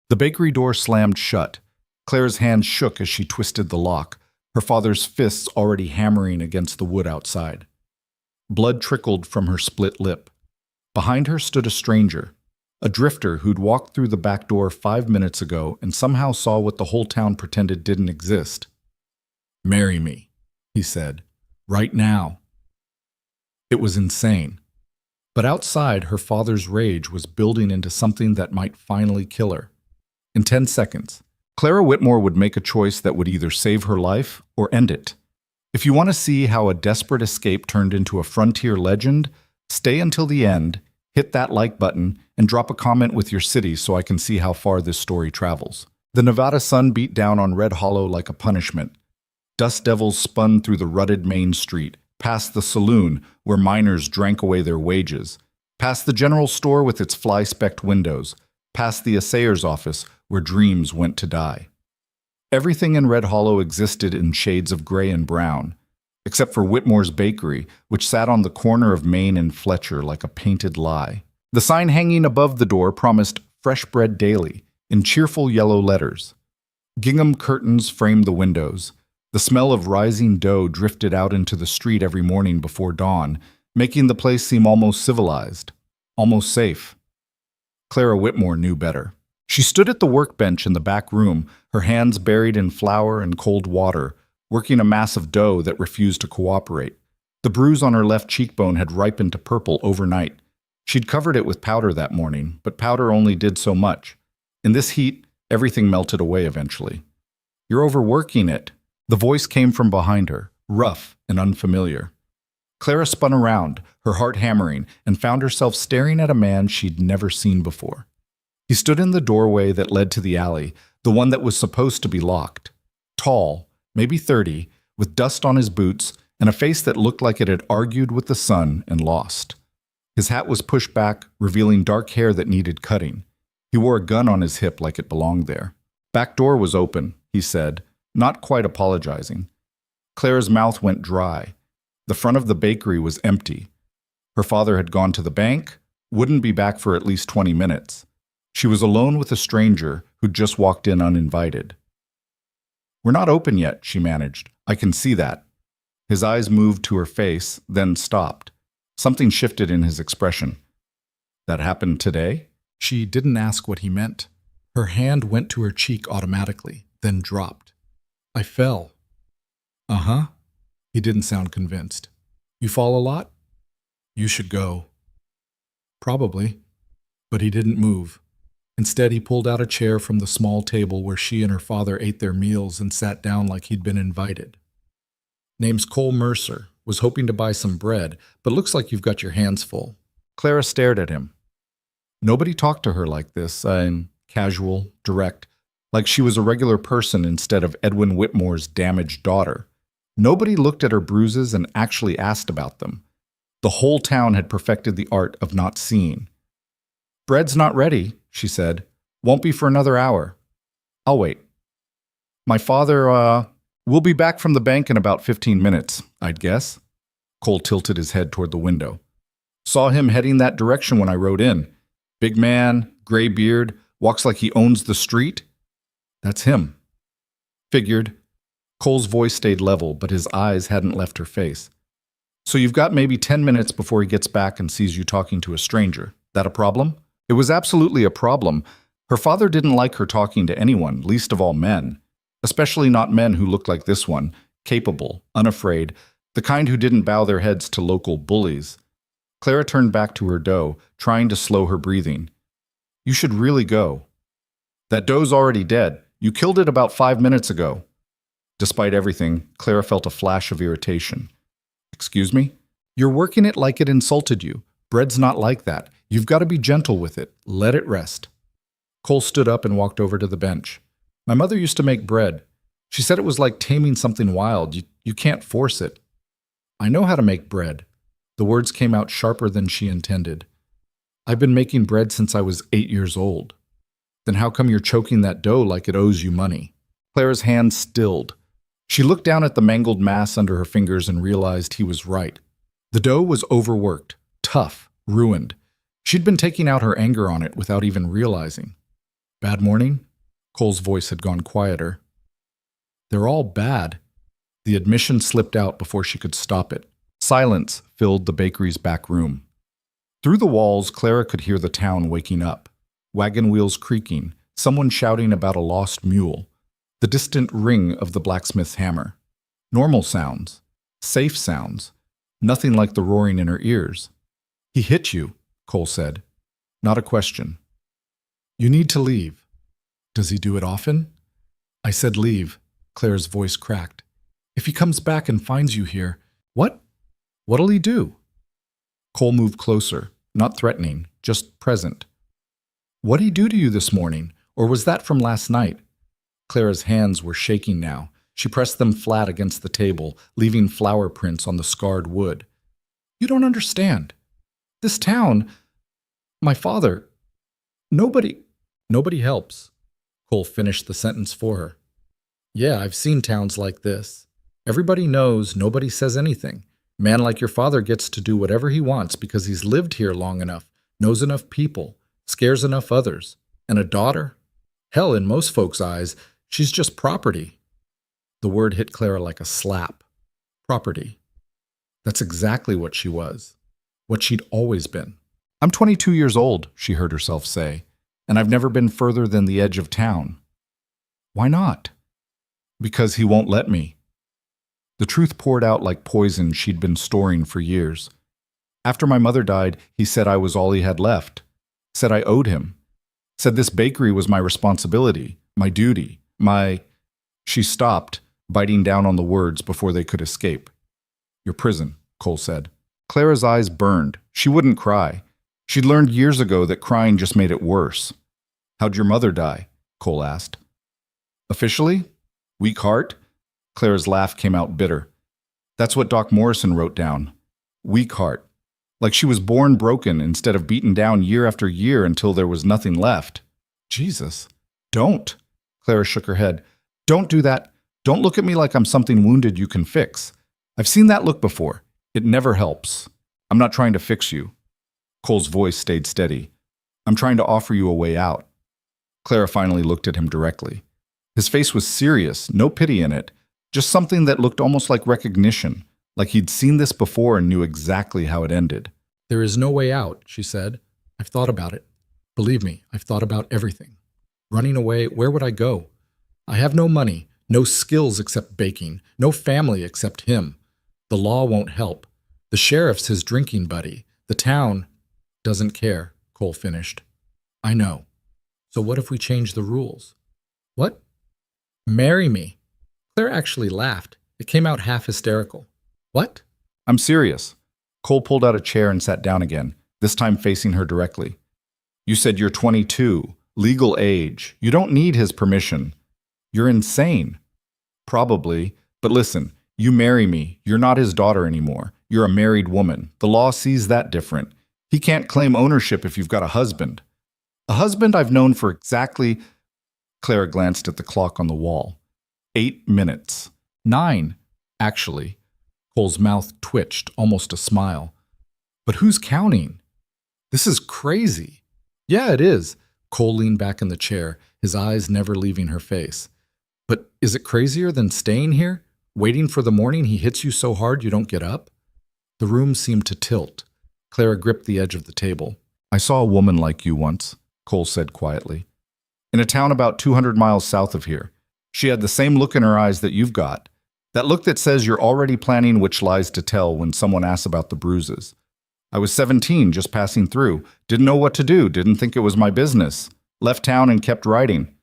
The bakery door slammed shut. Claire's hand shook as she twisted the lock, her father's fists already hammering against the wood outside. Blood trickled from her split lip. Behind her stood a stranger, a drifter who'd walked through the back door 5 minutes ago and somehow saw what the whole town pretended didn't exist. "Marry me," he said. "Right now." It was insane. But outside, her father's rage was building into something that might finally kill her. In 10 seconds, Clara Whitmore would make a choice that would either save her life or end it. If you want to see how a desperate escape turned into a frontier legend, stay until the end, hit that like button, and drop a comment with your city so I can see how far this story travels. The Nevada sun beat down on Red Hollow like a punishment. Dust devils spun through the rutted main street, past the saloon where miners drank away their wages, past the general store with its fly-specked windows, past the assayer's office where dreams went to die. Everything in Red Hollow existed in shades of gray and brown, except for Whitmore's Bakery, which sat on the corner of Main and Fletcher like a painted lie. The sign hanging above the door promised fresh bread daily, in cheerful yellow letters. Gingham curtains framed the windows. The smell of rising dough drifted out into the street every morning before dawn, making the place seem almost civilized, almost safe. Clara Whitmore knew better. She stood at the workbench in the back room, her hands buried in flour and cold water, working a mass of dough that refused to cooperate. The bruise on her left cheekbone had ripened to purple overnight. She'd covered it with powder that morning, but powder only did so much. In this heat, everything melted away eventually. "You're overworking it." The voice came from behind her, rough and unfamiliar. Clara spun around, her heart hammering, and found herself staring at a man she'd never seen before. He stood in the doorway that led to the alley, the one that was supposed to be locked. Tall, maybe 30, with dust on his boots and a face that looked like it had argued with the sun and lost. His hat was pushed back, revealing dark hair that needed cutting. He wore a gun on his hip like it belonged there. "Back door was open," he said, not quite apologizing. Clara's mouth went dry. The front of the bakery was empty. Her father had gone to the bank, wouldn't be back for at least 20 minutes. She was alone with a stranger who'd just walked in uninvited. "We're not open yet," she managed. "I can see that." His eyes moved to her face, then stopped. Something shifted in his expression. "That happened today?" She didn't ask what he meant. Her hand went to her cheek automatically, then dropped. "I fell." "Uh-huh." He didn't sound convinced. "You fall a lot?" "You should go." "Probably." But he didn't move. Instead, he pulled out a chair from the small table where she and her father ate their meals and sat down like he'd been invited. "Name's Cole Mercer. Was hoping to buy some bread, but looks like you've got your hands full." Clara stared at him. Nobody talked to her like this, casual, direct, like she was a regular person instead of Edwin Whitmore's damaged daughter. Nobody looked at her bruises and actually asked about them. The whole town had perfected the art of not seeing. "Bread's not ready," she said. "Won't be for another hour." "I'll wait." "My father, we'll be back from the bank in about 15 minutes, I'd guess." Cole tilted his head toward the window. "Saw him heading that direction when I rode in. Big man, gray beard, walks like he owns the street." "That's him." "Figured." Cole's voice stayed level, but his eyes hadn't left her face. "So you've got maybe 10 minutes before he gets back and sees you talking to a stranger. That a problem?" It was absolutely a problem. Her father didn't like her talking to anyone, least of all men. Especially not men who looked like this one, capable, unafraid, the kind who didn't bow their heads to local bullies. Clara turned back to her dough, trying to slow her breathing. "You should really go." "That dough's already dead. You killed it about 5 minutes ago." Despite everything, Clara felt a flash of irritation. "Excuse me? You're working it like it insulted you. Bread's not like that. You've got to be gentle with it. Let it rest." Cole stood up and walked over to the bench. "My mother used to make bread. She said it was like taming something wild. You can't force it." "I know how to make bread." The words came out sharper than she intended. "I've been making bread since I was 8 years old." "Then how come you're choking that dough like it owes you money?" Clara's hand stilled. She looked down at the mangled mass under her fingers and realized he was right. The dough was overworked, tough, ruined. She'd been taking out her anger on it without even realizing. Bad morning? Cole's voice had gone quieter. They're all bad. The admission slipped out before she could stop it. Silence filled the bakery's back room. Through the walls, Clara could hear the town waking up. Wagon wheels creaking, someone shouting about a lost mule, the distant ring of the blacksmith's hammer. Normal sounds, safe sounds, nothing like the roaring in her ears. He hit you, Cole said. Not a question. You need to leave. Does he do it often? I said leave. Claire's voice cracked. If he comes back and finds you here, what? What'll he do? Cole moved closer, not threatening, just present. What'd he do to you this morning, or was that from last night? Clara's hands were shaking now. She pressed them flat against the table, leaving flower prints on the scarred wood. You don't understand. This town, my father, nobody helps. Cole finished the sentence for her. Yeah, I've seen towns like this. Everybody knows, nobody says anything. Man like your father gets to do whatever he wants because he's lived here long enough, knows enough people, scares enough others. And a daughter? Hell, in most folks' eyes, she's just property. The word hit Clara like a slap. Property. That's exactly what she was. What she'd always been. I'm 22 years old, she heard herself say, and I've never been further than the edge of town. Why not? Because he won't let me. The truth poured out like poison she'd been storing for years. After my mother died, he said I was all he had left. Said I owed him. Said this bakery was my responsibility, my duty, my... She stopped, biting down on the words before they could escape. Your prison, Cole said. Clara's eyes burned. She wouldn't cry. She'd learned years ago that crying just made it worse. How'd your mother die? Cole asked. Officially? Weak heart? Clara's laugh came out bitter. That's what Doc Morrison wrote down. Weak heart. Like she was born broken instead of beaten down year after year until there was nothing left. Jesus. Don't. Clara shook her head. Don't do that. Don't look at me like I'm something wounded you can fix. I've seen that look before. It never helps. I'm not trying to fix you. Cole's voice stayed steady. I'm trying to offer you a way out. Clara finally looked at him directly. His face was serious, no pity in it, just something that looked almost like recognition, like he'd seen this before and knew exactly how it ended. There is no way out, she said. I've thought about it. Believe me, I've thought about everything. Running away, where would I go? I have no money, no skills except baking, no family except him. The law won't help. The sheriff's his drinking buddy. The town doesn't care, Cole finished. I know. So what if we change the rules? What? Marry me. Claire actually laughed. It came out half hysterical. What? I'm serious. Cole pulled out a chair and sat down again, this time facing her directly. You said you're 22, legal age. You don't need his permission. You're insane. Probably, but listen, you marry me. You're not his daughter anymore. You're a married woman. The law sees that different. He can't claim ownership if you've got a husband. A husband I've known for exactly... Clara glanced at the clock on the wall. 8 minutes. 9, actually. Cole's mouth twitched, almost a smile. But who's counting? This is crazy. Yeah, it is. Cole leaned back in the chair, his eyes never leaving her face. But is it crazier than staying here? Waiting for the morning he hits you so hard you don't get up? The room seemed to tilt. Clara gripped the edge of the table. I saw a woman like you once, Cole said quietly. In a town about 200 miles south of here. She had the same look in her eyes that you've got. That look that says you're already planning which lies to tell when someone asks about the bruises. I was 17, just passing through. Didn't know what to do, didn't think it was my business. Left town and kept writing.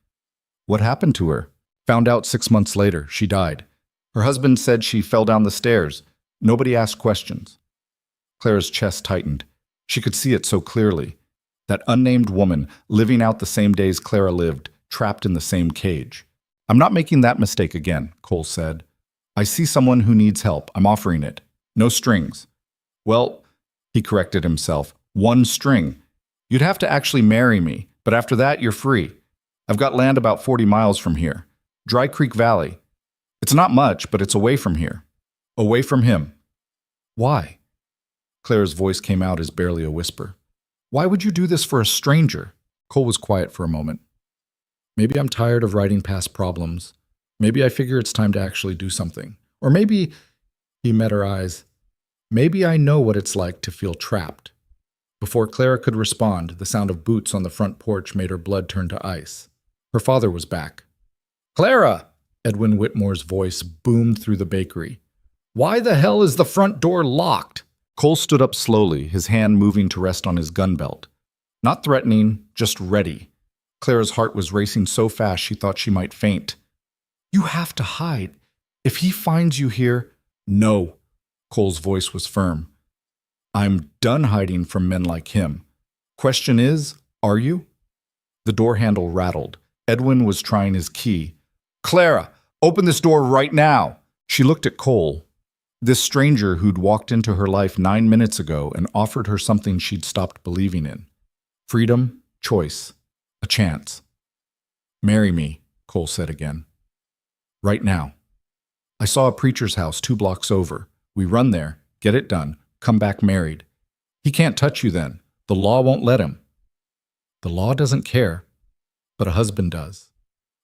What happened to her? Found out 6 months later. She died. Her husband said she fell down the stairs. Nobody asked questions. Clara's chest tightened. She could see it so clearly. That unnamed woman, living out the same days Clara lived, trapped in the same cage. I'm not making that mistake again, Cole said. I see someone who needs help. I'm offering it. No strings. Well, he corrected himself, 1 string. You'd have to actually marry me, but after that, you're free. I've got land about 40 miles from here. Dry Creek Valley. It's not much, but it's away from here. Away from him. Why? Clara's voice came out as barely a whisper. Why would you do this for a stranger? Cole was quiet for a moment. Maybe I'm tired of writing past problems. Maybe I figure it's time to actually do something. Or maybe, he met her eyes, maybe I know what it's like to feel trapped. Before Clara could respond, the sound of boots on the front porch made her blood turn to ice. Her father was back. Clara! Edwin Whitmore's voice boomed through the bakery. Why the hell is the front door locked? Cole stood up slowly, his hand moving to rest on his gun belt. Not threatening, just ready. Clara's heart was racing so fast she thought she might faint. You have to hide. If he finds you here... No. Cole's voice was firm. I'm done hiding from men like him. Question is, are you? The door handle rattled. Edwin was trying his key. Clara, open this door right now. She looked at Cole, this stranger who'd walked into her life 9 minutes ago and offered her something she'd stopped believing in. Freedom, choice, a chance. Marry me, Cole said again. Right now. I saw a preacher's house 2 blocks over. We run there, get it done, come back married. He can't touch you then. The law won't let him. The law doesn't care, but a husband does.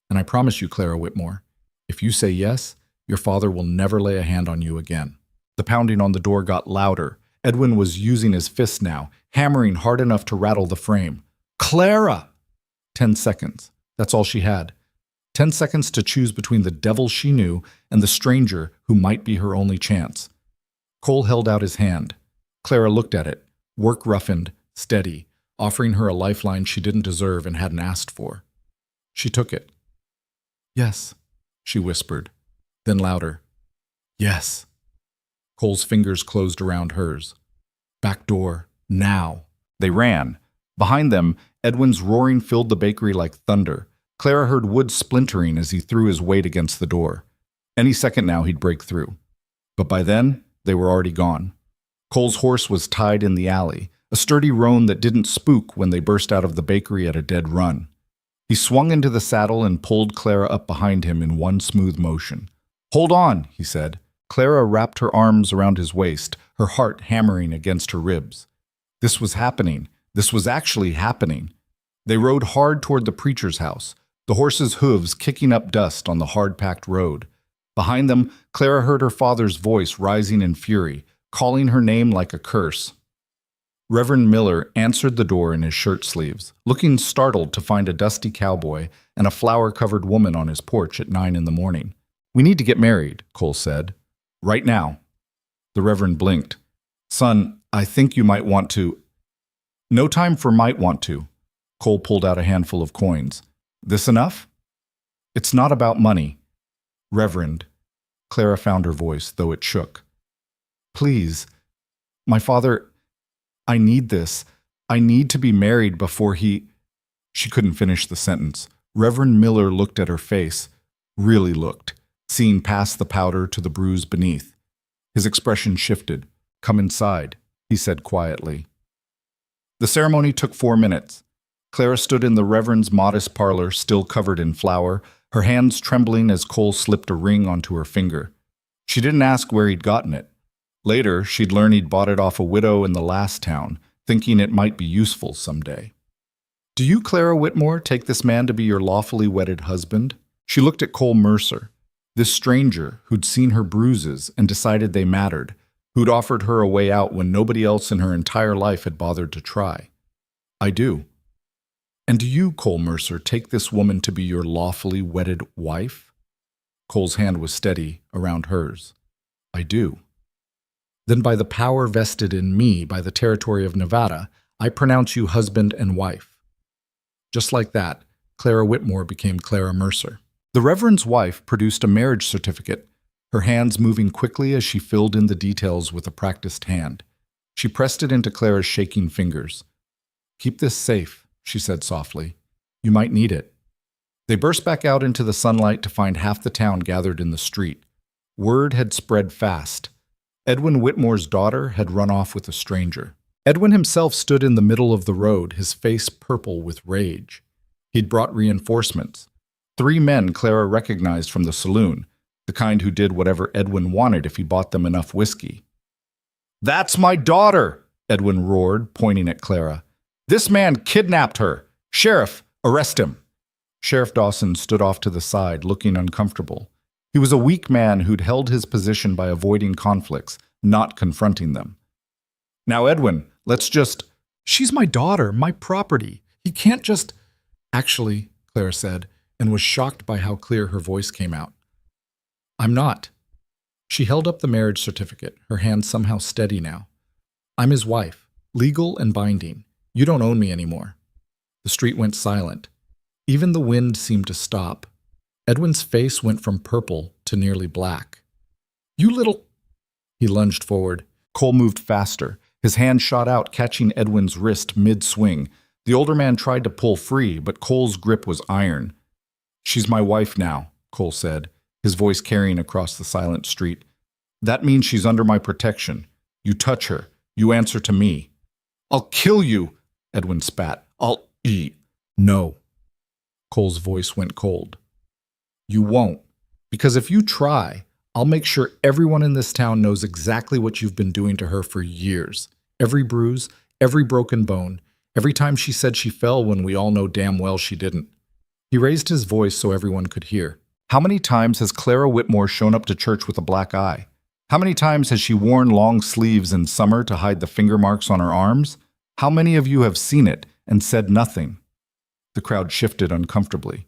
And I promise you, Clara Whitmore, if you say yes, your father will never lay a hand on you again. The pounding on the door got louder. Edwin was using his fist now, hammering hard enough to rattle the frame. Clara! 10 seconds. That's all she had. 10 seconds to choose between the devil she knew and the stranger who might be her only chance. Cole held out his hand. Clara looked at it, work-roughened, steady, offering her a lifeline she didn't deserve and hadn't asked for. She took it. Yes, she whispered. Then louder. Yes. Cole's fingers closed around hers. Back door, now. They ran. Behind them, Edwin's roaring filled the bakery like thunder. Clara heard wood splintering as he threw his weight against the door. Any second now he'd break through. But by then, they were already gone. Cole's horse was tied in the alley, a sturdy roan that didn't spook when they burst out of the bakery at a dead run. He swung into the saddle and pulled Clara up behind him in one smooth motion. Hold on, he said. Clara wrapped her arms around his waist, her heart hammering against her ribs. This was happening. This was actually happening. They rode hard toward the preacher's house, the horse's hooves kicking up dust on the hard-packed road. Behind them, Clara heard her father's voice rising in fury, calling her name like a curse. Reverend Miller answered the door in his shirt sleeves, looking startled to find a dusty cowboy and a flower-covered woman on his porch at 9 in the morning. We need to get married, Cole said. Right now. The Reverend blinked. Son, I think you might want to... No time for might want to. Cole pulled out a handful of coins. This enough? It's not about money. Reverend. Clara found her voice, though it shook. Please. My father... I need this. I need to be married before he... She couldn't finish the sentence. Reverend Miller looked at her face. Really looked, seeing past the powder to the bruise beneath. His expression shifted. Come inside, he said quietly. The ceremony took 4 minutes. Clara stood in the Reverend's modest parlor, still covered in flour, her hands trembling as Cole slipped a ring onto her finger. She didn't ask where he'd gotten it. Later, she'd learn he'd bought it off a widow in the last town, thinking it might be useful someday. Do you, Clara Whitmore, take this man to be your lawfully wedded husband? She looked at Cole Mercer, this stranger who'd seen her bruises and decided they mattered, who'd offered her a way out when nobody else in her entire life had bothered to try. I do. And do you, Cole Mercer, take this woman to be your lawfully wedded wife? Cole's hand was steady around hers. I do. Then by the power vested in me by the territory of Nevada, I pronounce you husband and wife. Just like that, Clara Whitmore became Clara Mercer. The Reverend's wife produced a marriage certificate, her hands moving quickly as she filled in the details with a practiced hand. She pressed it into Clara's shaking fingers. Keep this safe, she said softly. You might need it. They burst back out into the sunlight to find half the town gathered in the street. Word had spread fast. Edwin Whitmore's daughter had run off with a stranger. Edwin himself stood in the middle of the road, his face purple with rage. He'd brought reinforcements. 3 men Clara recognized from the saloon, the kind who did whatever Edwin wanted if he bought them enough whiskey. That's my daughter, Edwin roared, pointing at Clara. This man kidnapped her. Sheriff, arrest him. Sheriff Dawson stood off to the side, looking uncomfortable. He was a weak man who'd held his position by avoiding conflicts, not confronting them. Now, Edwin, let's just... She's my daughter, my property. He can't just... Actually, Clara said, and was shocked by how clear her voice came out. I'm not. She held up the marriage certificate, her hand somehow steady now. I'm his wife, legal and binding. You don't own me anymore. The street went silent. Even the wind seemed to stop. Edwin's face went from purple to nearly black. You little... He lunged forward. Cole moved faster. His hand shot out, catching Edwin's wrist mid-swing. The older man tried to pull free, but Cole's grip was iron. She's my wife now, Cole said, his voice carrying across the silent street. That means she's under my protection. You touch her. You answer to me. I'll kill you, Edwin spat. I'll eat. No. Cole's voice went cold. You won't. Because if you try, I'll make sure everyone in this town knows exactly what you've been doing to her for years. Every bruise, every broken bone, every time she said she fell when we all know damn well she didn't. He raised his voice so everyone could hear. How many times has Clara Whitmore shown up to church with a black eye? How many times has she worn long sleeves in summer to hide the finger marks on her arms? How many of you have seen it and said nothing? The crowd shifted uncomfortably.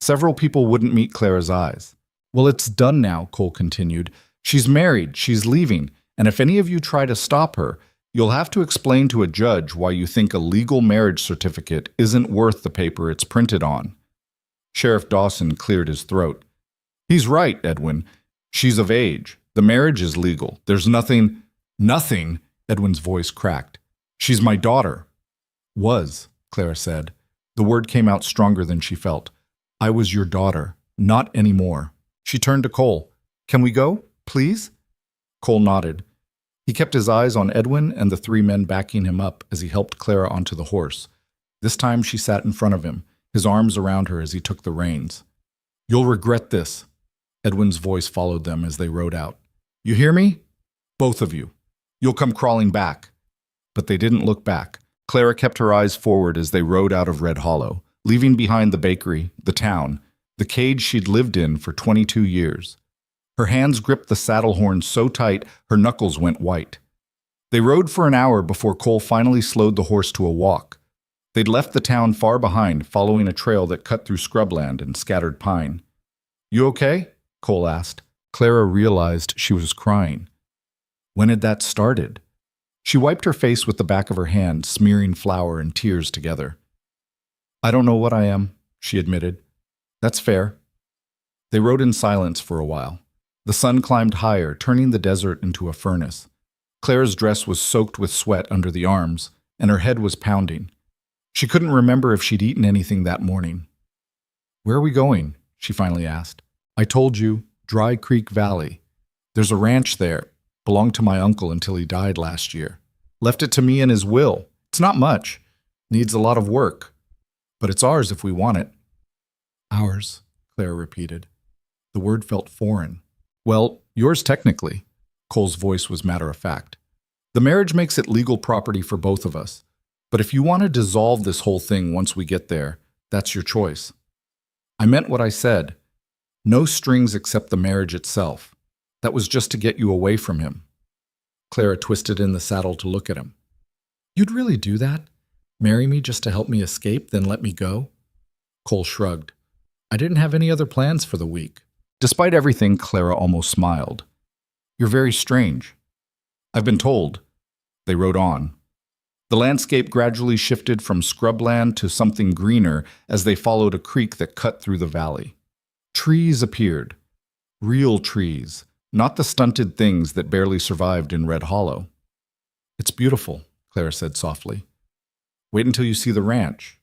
Several people wouldn't meet Clara's eyes. Well, it's done now, Cole continued. She's married, she's leaving, and if any of you try to stop her, you'll have to explain to a judge why you think a legal marriage certificate isn't worth the paper it's printed on. Sheriff Dawson cleared his throat. He's right, Edwin. She's of age. The marriage is legal. There's nothing... Nothing, Edwin's voice cracked. She's my daughter. Was, Clara said. The word came out stronger than she felt. I was your daughter. Not anymore. She turned to Cole. Can we go, please? Cole nodded. He kept his eyes on Edwin and the three men backing him up as he helped Clara onto the horse. This time she sat in front of him, his arms around her as he took the reins. You'll regret this. Edwin's voice followed them as they rode out. You hear me? Both of you. You'll come crawling back. But they didn't look back. Clara kept her eyes forward as they rode out of Red Hollow, leaving behind the bakery, the town, the cage she'd lived in for 22 years. Her hands gripped the saddle horn so tight her knuckles went white. They rode for an hour before Cole finally slowed the horse to a walk. They'd left the town far behind, following a trail that cut through scrubland and scattered pine. You okay? Cole asked. Clara realized she was crying. When had that started? She wiped her face with the back of her hand, smearing flour and tears together. I don't know what I am, she admitted. That's fair. They rode in silence for a while. The sun climbed higher, turning the desert into a furnace. Clara's dress was soaked with sweat under the arms, and her head was pounding. She couldn't remember if she'd eaten anything that morning. Where are we going? She finally asked. I told you, Dry Creek Valley. There's a ranch there. Belonged to my uncle until he died last year. Left it to me in his will. It's not much. Needs a lot of work. But it's ours if we want it. Ours, Clara repeated. The word felt foreign. Well, yours technically. Cole's voice was matter-of-fact. The marriage makes it legal property for both of us. But if you want to dissolve this whole thing once we get there, that's your choice. I meant what I said. No strings except the marriage itself. That was just to get you away from him. Clara twisted in the saddle to look at him. You'd really do that? Marry me just to help me escape, then let me go? Cole shrugged. I didn't have any other plans for the week. Despite everything, Clara almost smiled. You're very strange. I've been told. They rode on. The landscape gradually shifted from scrubland to something greener as they followed a creek that cut through the valley. Trees appeared. Real trees. Not the stunted things that barely survived in Red Hollow. It's beautiful, Clara said softly. Wait until you see the ranch.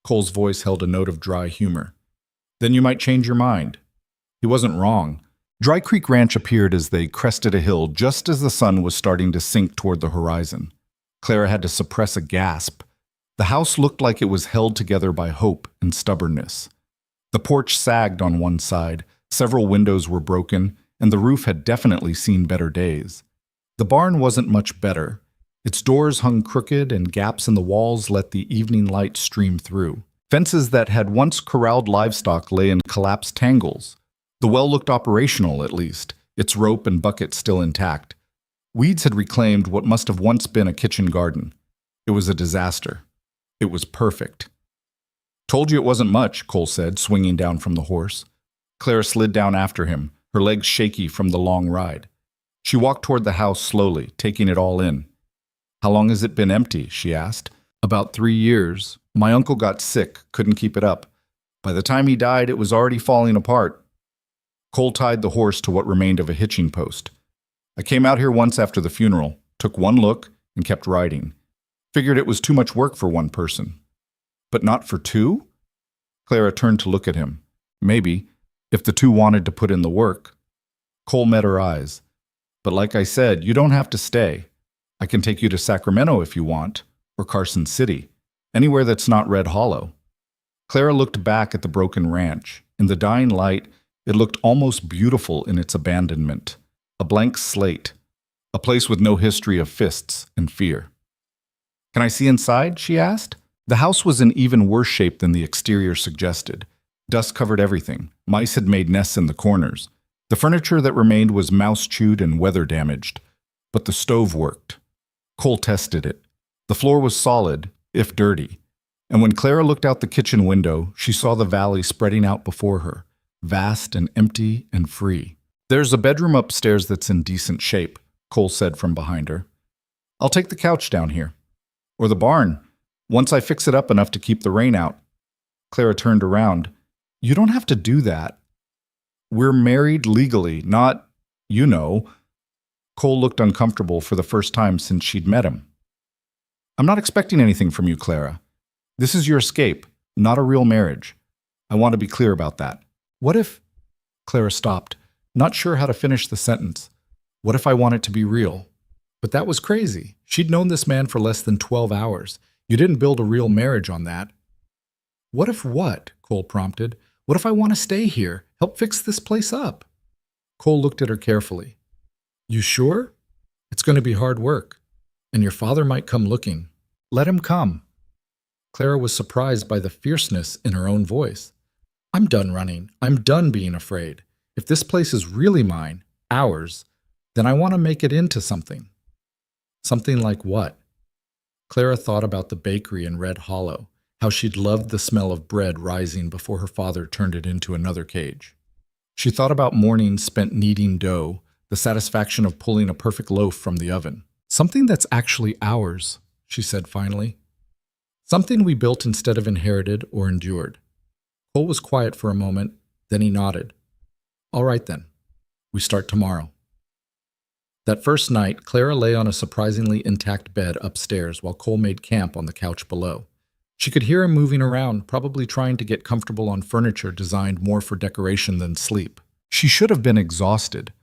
Cole's voice held a note of dry humor. Then you might change your mind. He wasn't wrong. Dry Creek Ranch appeared as they crested a hill just as the sun was starting to sink toward the horizon. Clara had to suppress a gasp. The house looked like it was held together by hope and stubbornness. The porch sagged on one side, several windows were broken, and the roof had definitely seen better days. The barn wasn't much better. Its doors hung crooked and gaps in the walls let the evening light stream through. Fences that had once corralled livestock lay in collapsed tangles. The well looked operational, at least, its rope and bucket still intact. Weeds had reclaimed what must have once been a kitchen garden. It was a disaster. It was perfect. "Told you it wasn't much," Cole said, swinging down from the horse. Clara slid down after him, her legs shaky from the long ride. She walked toward the house slowly, taking it all in. "How long has it been empty?" she asked. "About 3 years. My uncle got sick, couldn't keep it up. By the time he died, it was already falling apart." Cole tied the horse to what remained of a hitching post. "I came out here once after the funeral, took one look, and kept riding. Figured it was too much work for one person." "But not for two?" Clara turned to look at him. "Maybe, if the two wanted to put in the work." Cole met her eyes. "But like I said, you don't have to stay. I can take you to Sacramento if you want, or Carson City, anywhere that's not Red Hollow." Clara looked back at the broken ranch. In the dying light, it looked almost beautiful in its abandonment. A blank slate, a place with no history of fists and fear. "Can I see inside?" she asked. The house was in even worse shape than the exterior suggested. Dust covered everything. Mice had made nests in the corners. The furniture that remained was mouse-chewed and weather-damaged. But the stove worked. Cole tested it. The floor was solid, if dirty. And when Clara looked out the kitchen window, she saw the valley spreading out before her, vast and empty and free. "There's a bedroom upstairs that's in decent shape," Cole said from behind her. "I'll take the couch down here. Or the barn, once I fix it up enough to keep the rain out." Clara turned around. "You don't have to do that. We're married legally, not, you know." Cole looked uncomfortable for the first time since she'd met him. "I'm not expecting anything from you, Clara. This is your escape, not a real marriage. I want to be clear about that." "What if—" Clara stopped, not sure how to finish the sentence. "What if I want it to be real?" But that was crazy. She'd known this man for less than 12 hours. You didn't build a real marriage on that. "What if what?" Cole prompted. "What if I want to stay here, help fix this place up?" Cole looked at her carefully. "You sure? It's going to be hard work, and your father might come looking. Let him come." Clara was surprised by the fierceness in her own voice. "I'm done running. I'm done being afraid. If this place is really mine, ours, then I want to make it into something." "Something like what?" Clara thought about the bakery in Red Hollow, how she'd loved the smell of bread rising before her father turned it into another cage. She thought about mornings spent kneading dough, the satisfaction of pulling a perfect loaf from the oven. "Something that's actually ours," she said finally. "Something we built instead of inherited or endured." Cole was quiet for a moment, then he nodded. "All right then. We start tomorrow." That first night, Clara lay on a surprisingly intact bed upstairs while Cole made camp on the couch below. She could hear him moving around, probably trying to get comfortable on furniture designed more for decoration than sleep. She should have been exhausted.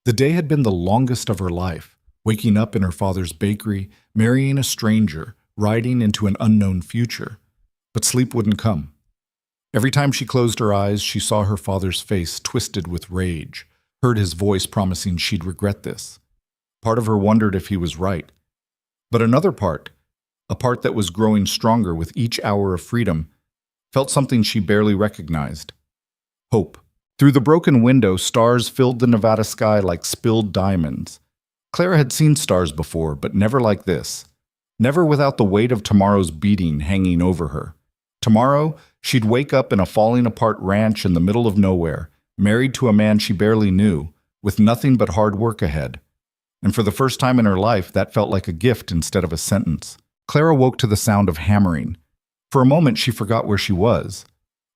The day had been the longest of her life, waking up in her father's bakery, marrying a stranger, riding into an unknown future. But sleep wouldn't come. Every time she closed her eyes, she saw her father's face twisted with rage, heard his voice promising she'd regret this. Part of her wondered if he was right. But another part, a part that was growing stronger with each hour of freedom, felt something she barely recognized. Hope. Through the broken window, stars filled the Nevada sky like spilled diamonds. Clara had seen stars before, but never like this. Never without the weight of tomorrow's beating hanging over her. Tomorrow, she'd wake up in a falling-apart ranch in the middle of nowhere, married to a man she barely knew, with nothing but hard work ahead. And for the first time in her life, that felt like a gift instead of a sentence. Clara woke to the sound of hammering. For a moment, she forgot where she was.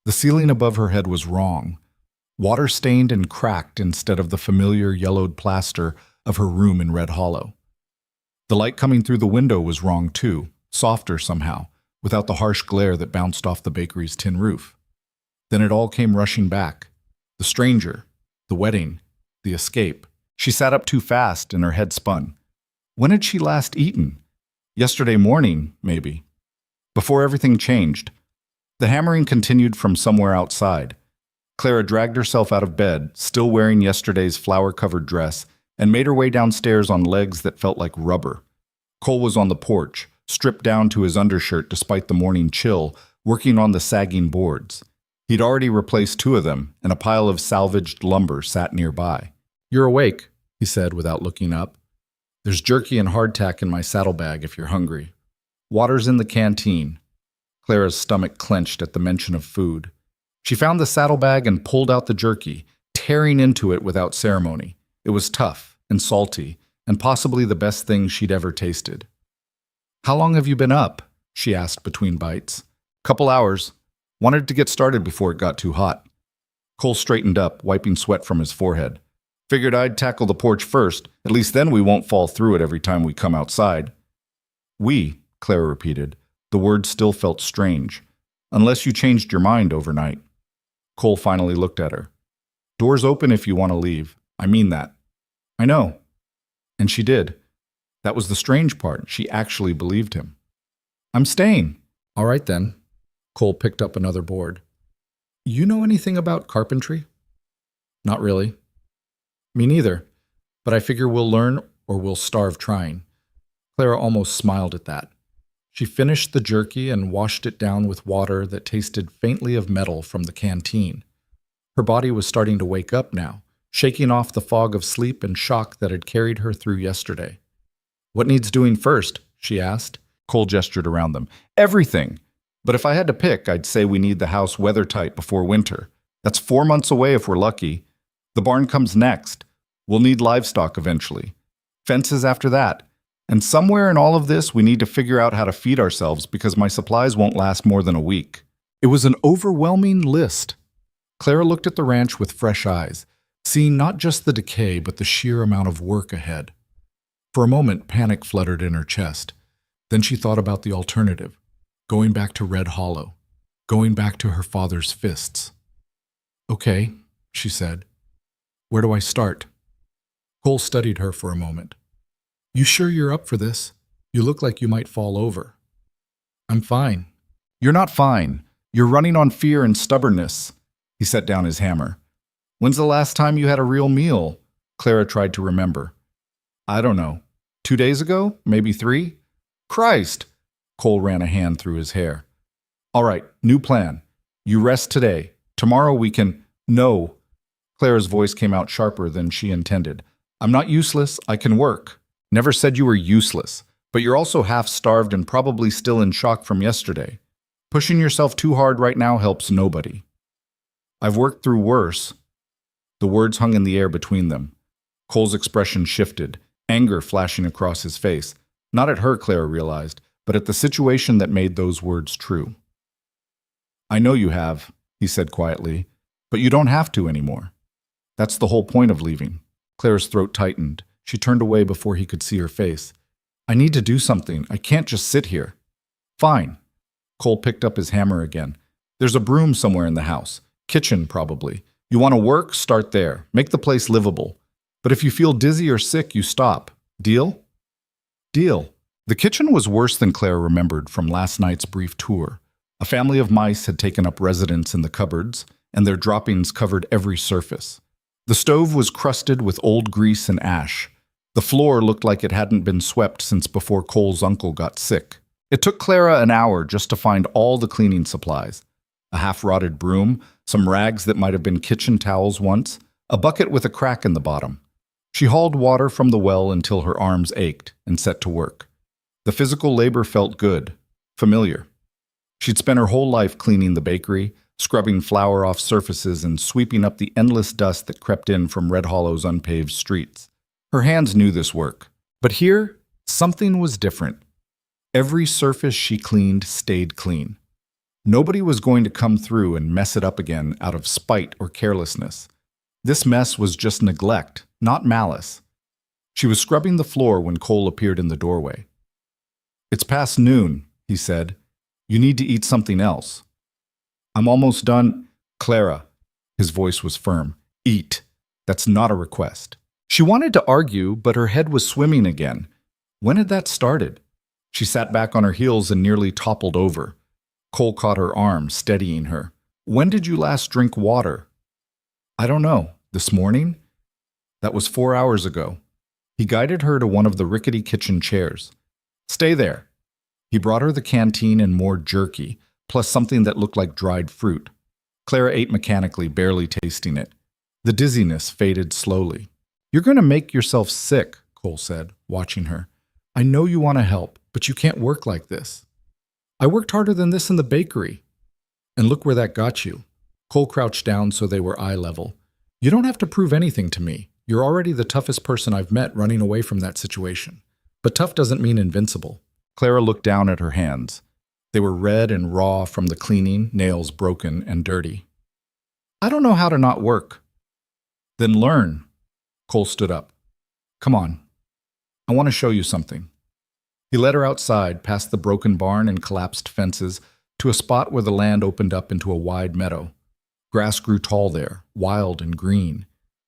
The ceiling above her head was wrong. Water-stained and cracked instead of the familiar yellowed plaster of her room in Red Hollow. The light coming through the window was wrong too, softer somehow, without the harsh glare that bounced off the bakery's tin roof. Then it all came rushing back. The stranger, the wedding, the escape. She sat up too fast and her head spun. When had she last eaten? Yesterday morning, maybe. Before everything changed. The hammering continued from somewhere outside. Clara dragged herself out of bed, still wearing yesterday's flower-covered dress, and made her way downstairs on legs that felt like rubber. Cole was on the porch, stripped down to his undershirt despite the morning chill, working on the sagging boards. He'd already replaced 2 of them, and a pile of salvaged lumber sat nearby. "You're awake," he said without looking up. "There's jerky and hardtack in my saddlebag if you're hungry. Water's in the canteen." Clara's stomach clenched at the mention of food. She found the saddlebag and pulled out the jerky, tearing into it without ceremony. It was tough and salty, and possibly the best thing she'd ever tasted. "How long have you been up?" she asked between bites. "Couple hours. Wanted to get started before it got too hot." Cole straightened up, wiping sweat from his forehead. "Figured I'd tackle the porch first. At least then we won't fall through it every time we come outside." "We," Clara repeated. The word still felt strange. "Unless you changed your mind overnight." Cole finally looked at her. "Door's open if you want to leave. I mean that." "I know." And she did. That was the strange part. She actually believed him. "I'm staying." "All right then." Cole picked up another board. "You know anything about carpentry?" "Not really." "Me neither. But I figure we'll learn or we'll starve trying." Clara almost smiled at that. She finished the jerky and washed it down with water that tasted faintly of metal from the canteen. Her body was starting to wake up now, shaking off the fog of sleep and shock that had carried her through yesterday. "What needs doing first?" she asked. Cole gestured around them. "Everything. But if I had to pick, I'd say we need the house weathertight before winter. That's 4 months away if we're lucky. The barn comes next. We'll need livestock eventually. Fences after that. And somewhere in all of this, we need to figure out how to feed ourselves because my supplies won't last more than a week." It was an overwhelming list. Clara looked at the ranch with fresh eyes, seeing not just the decay but the sheer amount of work ahead. For a moment, panic fluttered in her chest. Then she thought about the alternative, going back to Red Hollow, going back to her father's fists. "Okay," she said. "Where do I start?" Cole studied her for a moment. "You sure you're up for this? You look like you might fall over." "I'm fine." "You're not fine. You're running on fear and stubbornness." He set down his hammer. "When's the last time you had a real meal?" Clara tried to remember. "I don't know. 2 days ago? Maybe 3? "Christ!" Cole ran a hand through his hair. "All right, new plan. You rest today. Tomorrow we can—" "No." Clara's voice came out sharper than she intended. "I'm not useless. I can work. Never said you were useless, but you're also half-starved and probably still in shock from yesterday. Pushing yourself too hard right now helps nobody." "I've worked through worse." The words hung in the air between them. Cole's expression shifted, anger flashing across his face. Not at her, Clara realized, but at the situation that made those words true. "I know you have," he said quietly, "but you don't have to anymore. That's the whole point of leaving." Clara's throat tightened. She turned away before he could see her face. "I need to do something. I can't just sit here." "Fine." Cole picked up his hammer again. "There's a broom somewhere in the house. Kitchen, probably. You want to work? Start there. Make the place livable. But if you feel dizzy or sick, you stop. Deal?" "Deal." The kitchen was worse than Claire remembered from last night's brief tour. A family of mice had taken up residence in the cupboards, and their droppings covered every surface. The stove was crusted with old grease and ash. The floor looked like it hadn't been swept since before Cole's uncle got sick. It took Clara an hour just to find all the cleaning supplies. A half-rotted broom, some rags that might have been kitchen towels once, a bucket with a crack in the bottom. She hauled water from the well until her arms ached and set to work. The physical labor felt good, familiar. She'd spent her whole life cleaning the bakery, scrubbing flour off surfaces and sweeping up the endless dust that crept in from Red Hollow's unpaved streets. Her hands knew this work. But here, something was different. Every surface she cleaned stayed clean. Nobody was going to come through and mess it up again out of spite or carelessness. This mess was just neglect, not malice. She was scrubbing the floor when Cole appeared in the doorway. "It's past noon," he said. "You need to eat something else." "I'm almost done." "Clara." His voice was firm. "Eat. That's not a request." She wanted to argue, but her head was swimming again. When had that started? She sat back on her heels and nearly toppled over. Cole caught her arm, steadying her. "When did you last drink water?" "I don't know. This morning?" "That was 4 hours ago." He guided her to one of the rickety kitchen chairs. "Stay there." He brought her the canteen and more jerky, plus something that looked like dried fruit. Clara ate mechanically, barely tasting it. The dizziness faded slowly. "You're going to make yourself sick," Cole said, watching her. "I know you want to help, but you can't work like this." "I worked harder than this in the bakery." "And look where that got you." Cole crouched down so they were eye level. "You don't have to prove anything to me. You're already the toughest person I've met running away from that situation. But tough doesn't mean invincible." Clara looked down at her hands. They were red and raw from the cleaning, nails broken and dirty. "I don't know how to not work." "Then learn." Cole stood up. "Come on. I want to show you something." He led her outside, past the broken barn and collapsed fences, to a spot where the land opened up into a wide meadow. Grass grew tall there, wild and green.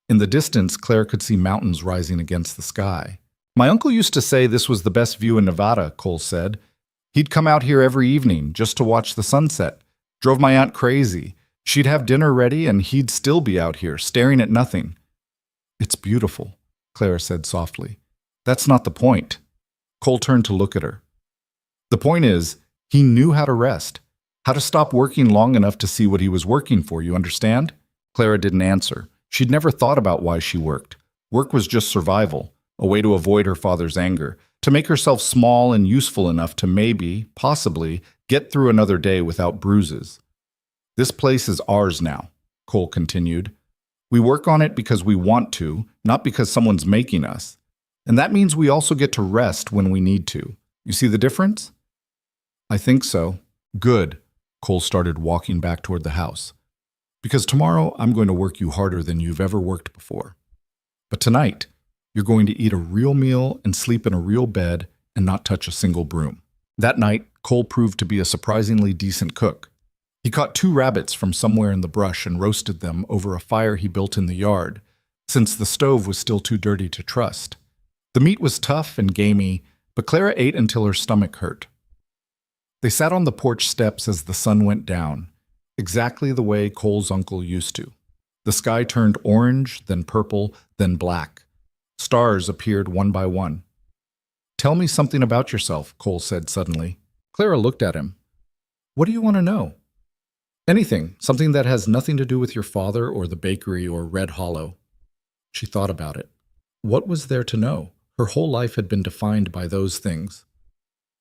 In the distance, Claire could see mountains rising against the sky. "My uncle used to say this was the best view in Nevada," Cole said. "He'd come out here every evening just to watch the sunset. Drove my aunt crazy. She'd have dinner ready and he'd still be out here, staring at nothing." "It's beautiful," Clara said softly. "That's not the point." Cole turned to look at her. "The point is, he knew how to rest, how to stop working long enough to see what he was working for, you understand?" Clara didn't answer. She'd never thought about why she worked. Work was just survival, a way to avoid her father's anger, to make herself small and useful enough to maybe, possibly, get through another day without bruises. "This place is ours now," Cole continued. "We work on it because we want to, not because someone's making us. And that means we also get to rest when we need to. You see the difference?" "I think so." "Good." Cole started walking back toward the house. "Because tomorrow I'm going to work you harder than you've ever worked before. But tonight, you're going to eat a real meal and sleep in a real bed and not touch a single broom." That night, Cole proved to be a surprisingly decent cook. He caught 2 rabbits from somewhere in the brush and roasted them over a fire he built in the yard, since the stove was still too dirty to trust. The meat was tough and gamey, but Clara ate until her stomach hurt. They sat on the porch steps as the sun went down, exactly the way Cole's uncle used to. The sky turned orange, then purple, then black. Stars appeared one by one. "Tell me something about yourself," Cole said suddenly. Clara looked at him. "What do you want to know?" "Anything, something that has nothing to do with your father or the bakery or Red Hollow." She thought about it. What was there to know? Her whole life had been defined by those things.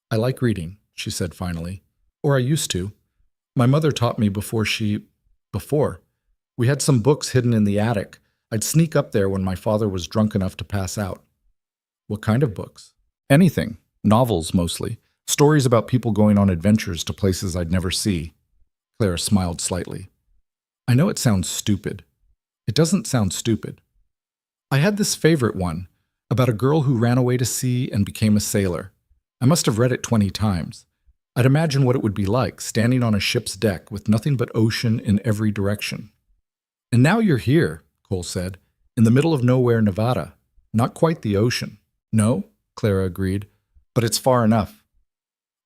"I like reading," she said finally. "Or I used to. My mother taught me before. We had some books hidden in the attic. I'd sneak up there when my father was drunk enough to pass out." "What kind of books?" "Anything. Novels, mostly. Stories about people going on adventures to places I'd never see." Clara smiled slightly. "I know it sounds stupid." "It doesn't sound stupid. I had this favorite one, about a girl who ran away to sea and became a sailor. I must have read it 20 times. I'd imagine what it would be like, standing on a ship's deck with nothing but ocean in every direction." "And now you're here," Cole said, "in the middle of nowhere, Nevada. Not quite the ocean." "No," Clara agreed, "but it's far enough."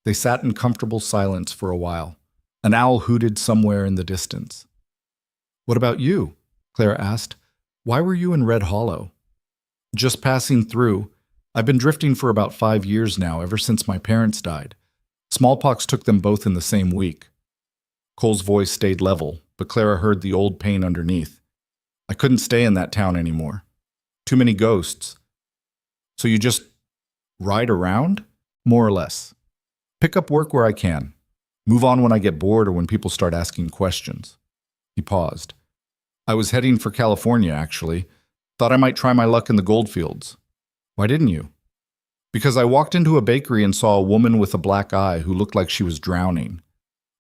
They sat in comfortable silence for a while. An owl hooted somewhere in the distance. "What about you?" Clara asked. "Why were you in Red Hollow?" "Just passing through. I've been drifting for about 5 years now, ever since my parents died. Smallpox took them both in the same week." Cole's voice stayed level, but Clara heard the old pain underneath. "I couldn't stay in that town anymore. Too many ghosts." "So you just ride around?" "More or less. Pick up work where I can. Move on when I get bored or when people start asking questions." He paused. "I was heading for California, actually. Thought I might try my luck in the goldfields." "Why didn't you?" "Because I walked into a bakery and saw a woman with a black eye who looked like she was drowning."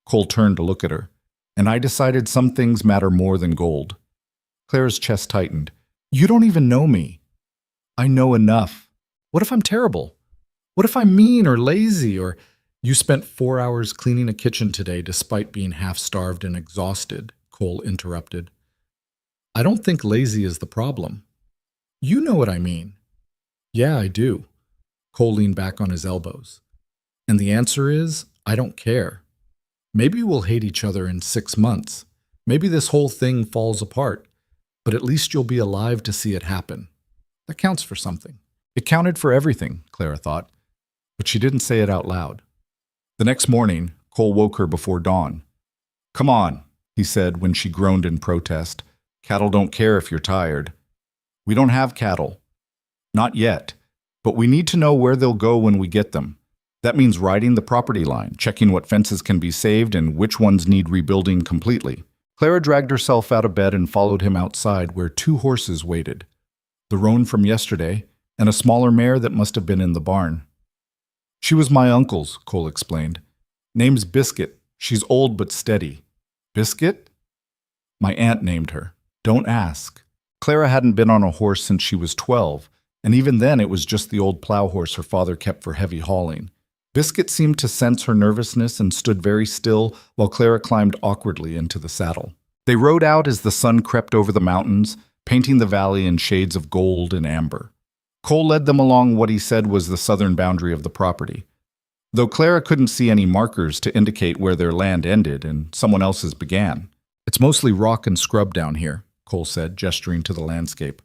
Cole turned to look at her. "And I decided some things matter more than gold." Clara's chest tightened. "You don't even know me." "I know enough. What if I'm terrible? What if I'm mean or lazy or—" "You spent 4 hours cleaning a kitchen today despite being half-starved and exhausted," Cole interrupted. "I don't think lazy is the problem." "You know what I mean." "Yeah, I do." Cole leaned back on his elbows. "And the answer is, I don't care. Maybe we'll hate each other in 6 months. Maybe this whole thing falls apart. But at least you'll be alive to see it happen. That counts for something." It counted for everything, Clara thought, but she didn't say it out loud. The next morning, Cole woke her before dawn. "Come on," he said when she groaned in protest. "Cattle don't care if you're tired." "We don't have cattle." "Not yet. But we need to know where they'll go when we get them. That means riding the property line, checking what fences can be saved and which ones need rebuilding completely." Clara dragged herself out of bed and followed him outside where 2 horses waited. The roan from yesterday and a smaller mare that must have been in the barn. "She was my uncle's," Cole explained. "Name's Biscuit. She's old but steady." "Biscuit?" "My aunt named her. Don't ask." Clara hadn't been on a horse since she was 12, and even then it was just the old plow horse her father kept for heavy hauling. Biscuit seemed to sense her nervousness and stood very still while Clara climbed awkwardly into the saddle. They rode out as the sun crept over the mountains, painting the valley in shades of gold and amber. Cole led them along what he said was the southern boundary of the property, though Clara couldn't see any markers to indicate where their land ended and someone else's began. "It's mostly rock and scrub down here," Cole said, gesturing to the landscape.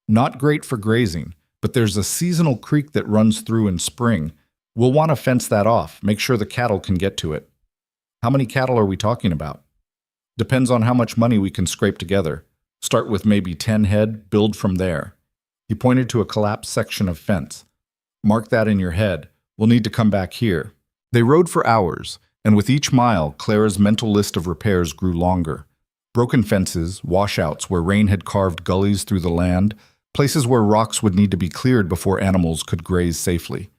"Not great for grazing, but there's a seasonal creek that runs through in spring. We'll want to fence that off, make sure the cattle can get to it." "How many cattle are we talking about?" "Depends on how much money we can scrape together. Start with maybe 10 head, build from there." He pointed to a collapsed section of fence. "Mark that in your head. We'll need to come back here." They rode for hours, and with each mile, Clara's mental list of repairs grew longer. Broken fences, washouts where rain had carved gullies through the land, places where rocks would need to be cleared before animals could graze safely.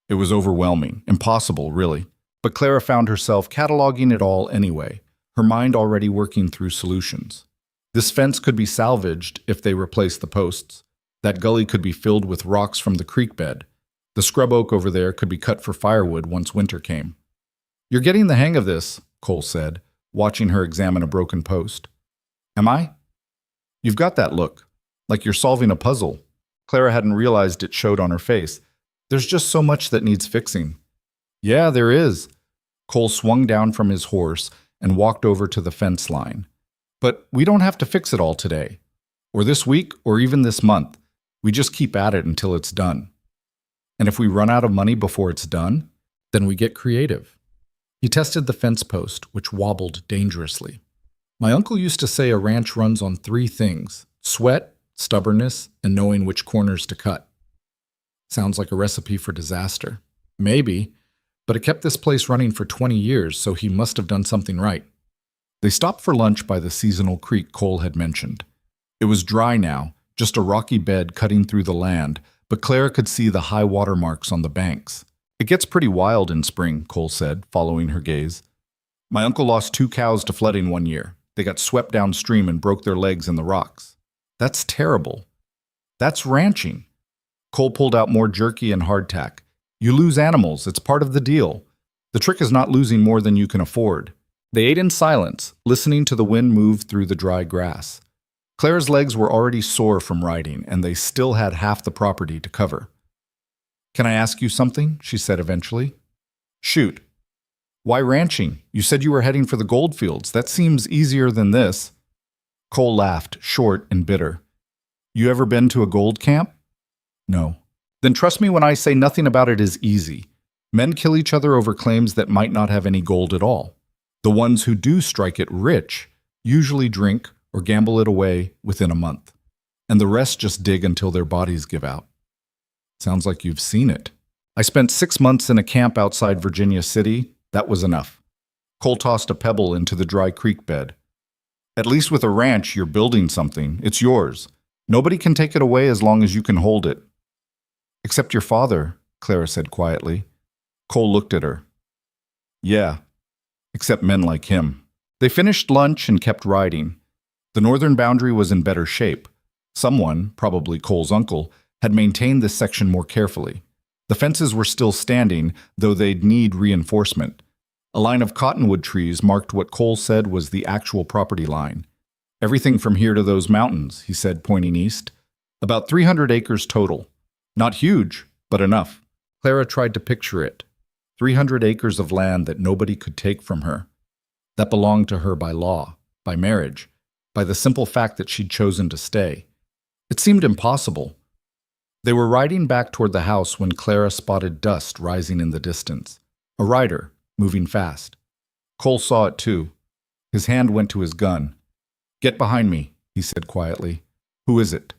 It was overwhelming, impossible, really. But Clara found herself cataloging it all anyway, her mind already working through solutions. This fence could be salvaged if they replaced the posts. That gully could be filled with rocks from the creek bed. The scrub oak over there could be cut for firewood once winter came. "You're getting the hang of this," Cole said, watching her examine a broken post. "Am I?" "You've got that look, like you're solving a puzzle." Clara hadn't realized it showed on her face. "There's just so much that needs fixing." "Yeah, there is." Cole swung down from his horse and walked over to the fence line. "But we don't have to fix it all today, or this week, or even this month. We just keep at it until it's done. And if we run out of money before it's done, then we get creative." He tested the fence post, which wobbled dangerously. "My uncle used to say a ranch runs on 3 things: sweat, stubbornness, and knowing which corners to cut." Sounds like a recipe for disaster. Maybe, but it kept this place running for 20 years, so he must have done something right. They stopped for lunch by the seasonal creek Cole had mentioned. It was dry now, just a rocky bed cutting through the land, but Clara could see the high water marks on the banks. "It gets pretty wild in spring," Cole said, following her gaze. "My uncle lost 2 cows to flooding one year. They got swept downstream and broke their legs in the rocks." "That's terrible." "That's ranching." Cole pulled out more jerky and hardtack. "You lose animals, it's part of the deal. The trick is not losing more than you can afford." They ate in silence, listening to the wind move through the dry grass. Clara's legs were already sore from riding, and they still had half the property to cover. "Can I ask you something?" she said eventually. "Shoot." "Why ranching? You said you were heading for the gold fields. That seems easier than this." Cole laughed, short and bitter. "You ever been to a gold camp?" "No." "Then trust me when I say nothing about it is easy. Men kill each other over claims that might not have any gold at all. The ones who do strike it rich usually drink or gamble it away within a month, and the rest just dig until their bodies give out." "Sounds like you've seen it." "I spent 6 months in a camp outside Virginia City. That was enough." Cole tossed a pebble into the dry creek bed. "At least with a ranch, you're building something. It's yours. Nobody can take it away as long as you can hold it." "Except your father," Clara said quietly. Cole looked at her. "Yeah, except men like him." They finished lunch and kept riding. The northern boundary was in better shape. Someone, probably Cole's uncle, had maintained this section more carefully. The fences were still standing, though they'd need reinforcement. A line of cottonwood trees marked what Cole said was the actual property line. "Everything from here to those mountains," he said, pointing east. "About 300 acres total. Not huge, but enough." Clara tried to picture it. 300 acres of land that nobody could take from her. That belonged to her by law, by marriage, by the simple fact that she'd chosen to stay. It seemed impossible. They were riding back toward the house when Clara spotted dust rising in the distance. A rider, moving fast. Cole saw it too. His hand went to his gun. "Get behind me," he said quietly. "Who is it?"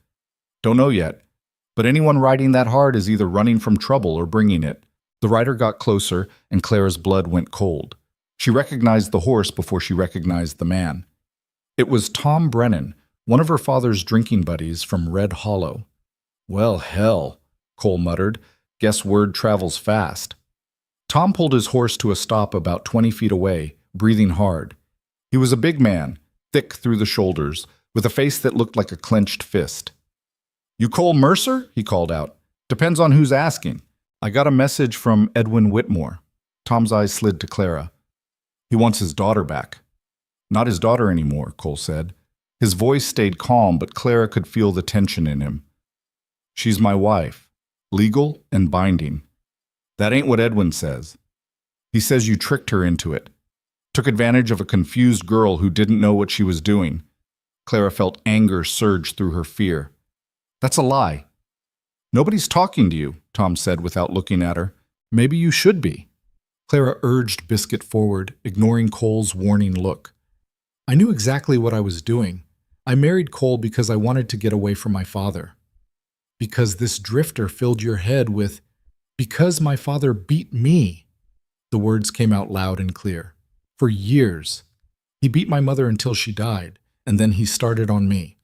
"Don't know yet. But anyone riding that hard is either running from trouble or bringing it." The rider got closer, and Clara's blood went cold. She recognized the horse before she recognized the man. It was Tom Brennan, one of her father's drinking buddies from Red Hollow. "Well, hell," Cole muttered. "Guess word travels fast." Tom pulled his horse to a stop about 20 feet away, breathing hard. He was a big man, thick through the shoulders, with a face that looked like a clenched fist. "You Cole Mercer?" he called out. "Depends on who's asking. I got a message from Edwin Whitmore." Tom's eyes slid to Clara. "He wants his daughter back." "Not his daughter anymore," Cole said. His voice stayed calm, but Clara could feel the tension in him. "She's my wife. Legal and binding." "That ain't what Edwin says." "He says you tricked her into it. Took advantage of a confused girl who didn't know what she was doing." Clara felt anger surge through her fear. "That's a lie." "Nobody's talking to you," Tom said without looking at her. "Maybe you should be." Clara urged Biscuit forward, ignoring Cole's warning look. "I knew exactly what I was doing. I married Cole because I wanted to get away from my father. Because this drifter filled your head with, because my father beat me." The words came out loud and clear. "For years. He beat my mother until she died, and then he started on me.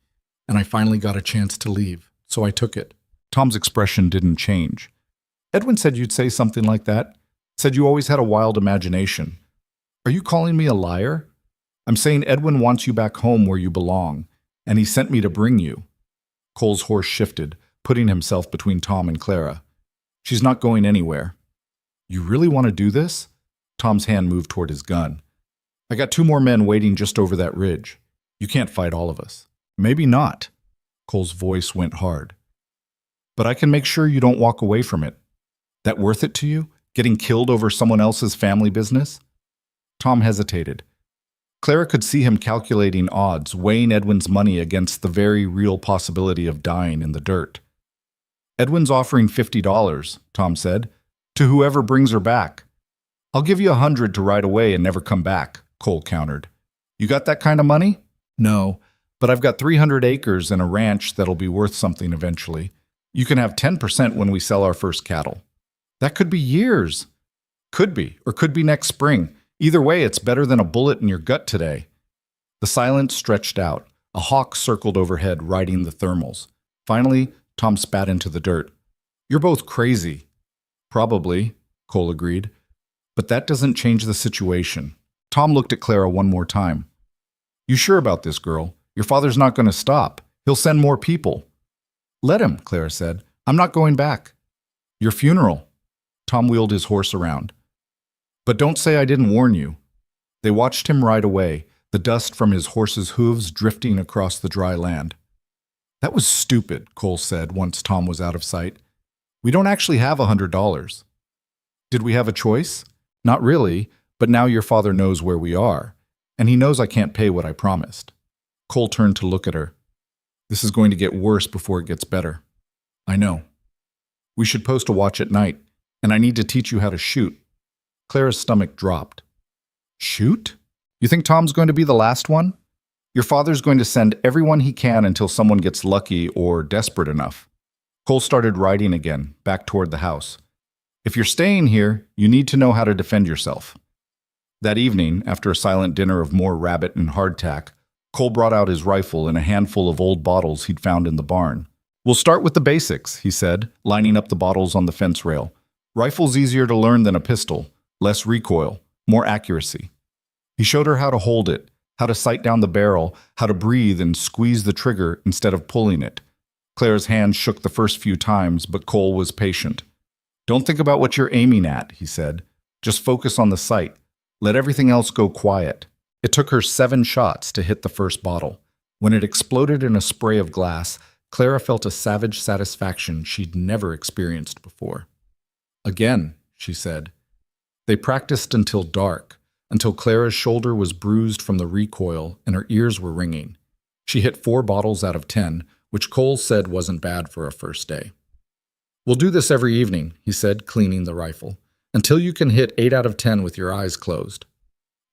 And I finally got a chance to leave, so I took it." Tom's expression didn't change. "Edwin said you'd say something like that. Said you always had a wild imagination. Are you calling me a liar?" "I'm saying Edwin wants you back home where you belong, and he sent me to bring you." Cole's horse shifted, putting himself between Tom and Clara. "She's not going anywhere." "You really want to do this?" Tom's hand moved toward his gun. "I got 2 more men waiting just over that ridge. You can't fight all of us." "Maybe not." Cole's voice went hard. "But I can make sure you don't walk away from it. That worth it to you? Getting killed over someone else's family business?" Tom hesitated. Clara could see him calculating odds, weighing Edwin's money against the very real possibility of dying in the dirt. "Edwin's offering $50, Tom said, to whoever brings her back." "I'll give you 100 to ride away and never come back," Cole countered. "You got that kind of money?" "No, but I've got 300 acres and a ranch that'll be worth something eventually. You can have 10% when we sell our first cattle." "That could be years." "Could be, or could be next spring. Either way, it's better than a bullet in your gut today." The silence stretched out. A hawk circled overhead, riding the thermals. Finally, Tom spat into the dirt. "You're both crazy." "Probably," Cole agreed. "But that doesn't change the situation." Tom looked at Clara one more time. "You sure about this, girl? Your father's not going to stop. He'll send more people." "Let him," Clara said. "I'm not going back." "Your funeral." Tom wheeled his horse around. "But don't say I didn't warn you." They watched him ride away, the dust from his horse's hooves drifting across the dry land. "That was stupid," Cole said once Tom was out of sight. "We don't actually have $100. "Did we have a choice?" "Not really, but now your father knows where we are, and he knows I can't pay what I promised." Cole turned to look at her. "This is going to get worse before it gets better." "I know. We should post a watch at night, and I need to teach you how to shoot." Clara's stomach dropped. "Shoot? You think Tom's going to be the last one?" "Your father's going to send everyone he can until someone gets lucky or desperate enough." Cole started riding again, back toward the house. "If you're staying here, you need to know how to defend yourself." That evening, after a silent dinner of more rabbit and hardtack, Cole brought out his rifle and a handful of old bottles he'd found in the barn. "We'll start with the basics," he said, lining up the bottles on the fence rail. "Rifle's easier to learn than a pistol. Less recoil, more accuracy." He showed her how to hold it, how to sight down the barrel, how to breathe and squeeze the trigger instead of pulling it. Clara's hand shook the first few times, but Cole was patient. "Don't think about what you're aiming at," he said. "Just focus on the sight. Let everything else go quiet." It took her 7 shots to hit the first bottle. When it exploded in a spray of glass, Clara felt a savage satisfaction she'd never experienced before. "Again," she said. They practiced until dark, until Clara's shoulder was bruised from the recoil and her ears were ringing. She hit 4 bottles out of 10, which Cole said wasn't bad for a first day. "We'll do this every evening," he said, cleaning the rifle, Until you can hit 8 out of 10 with your eyes closed.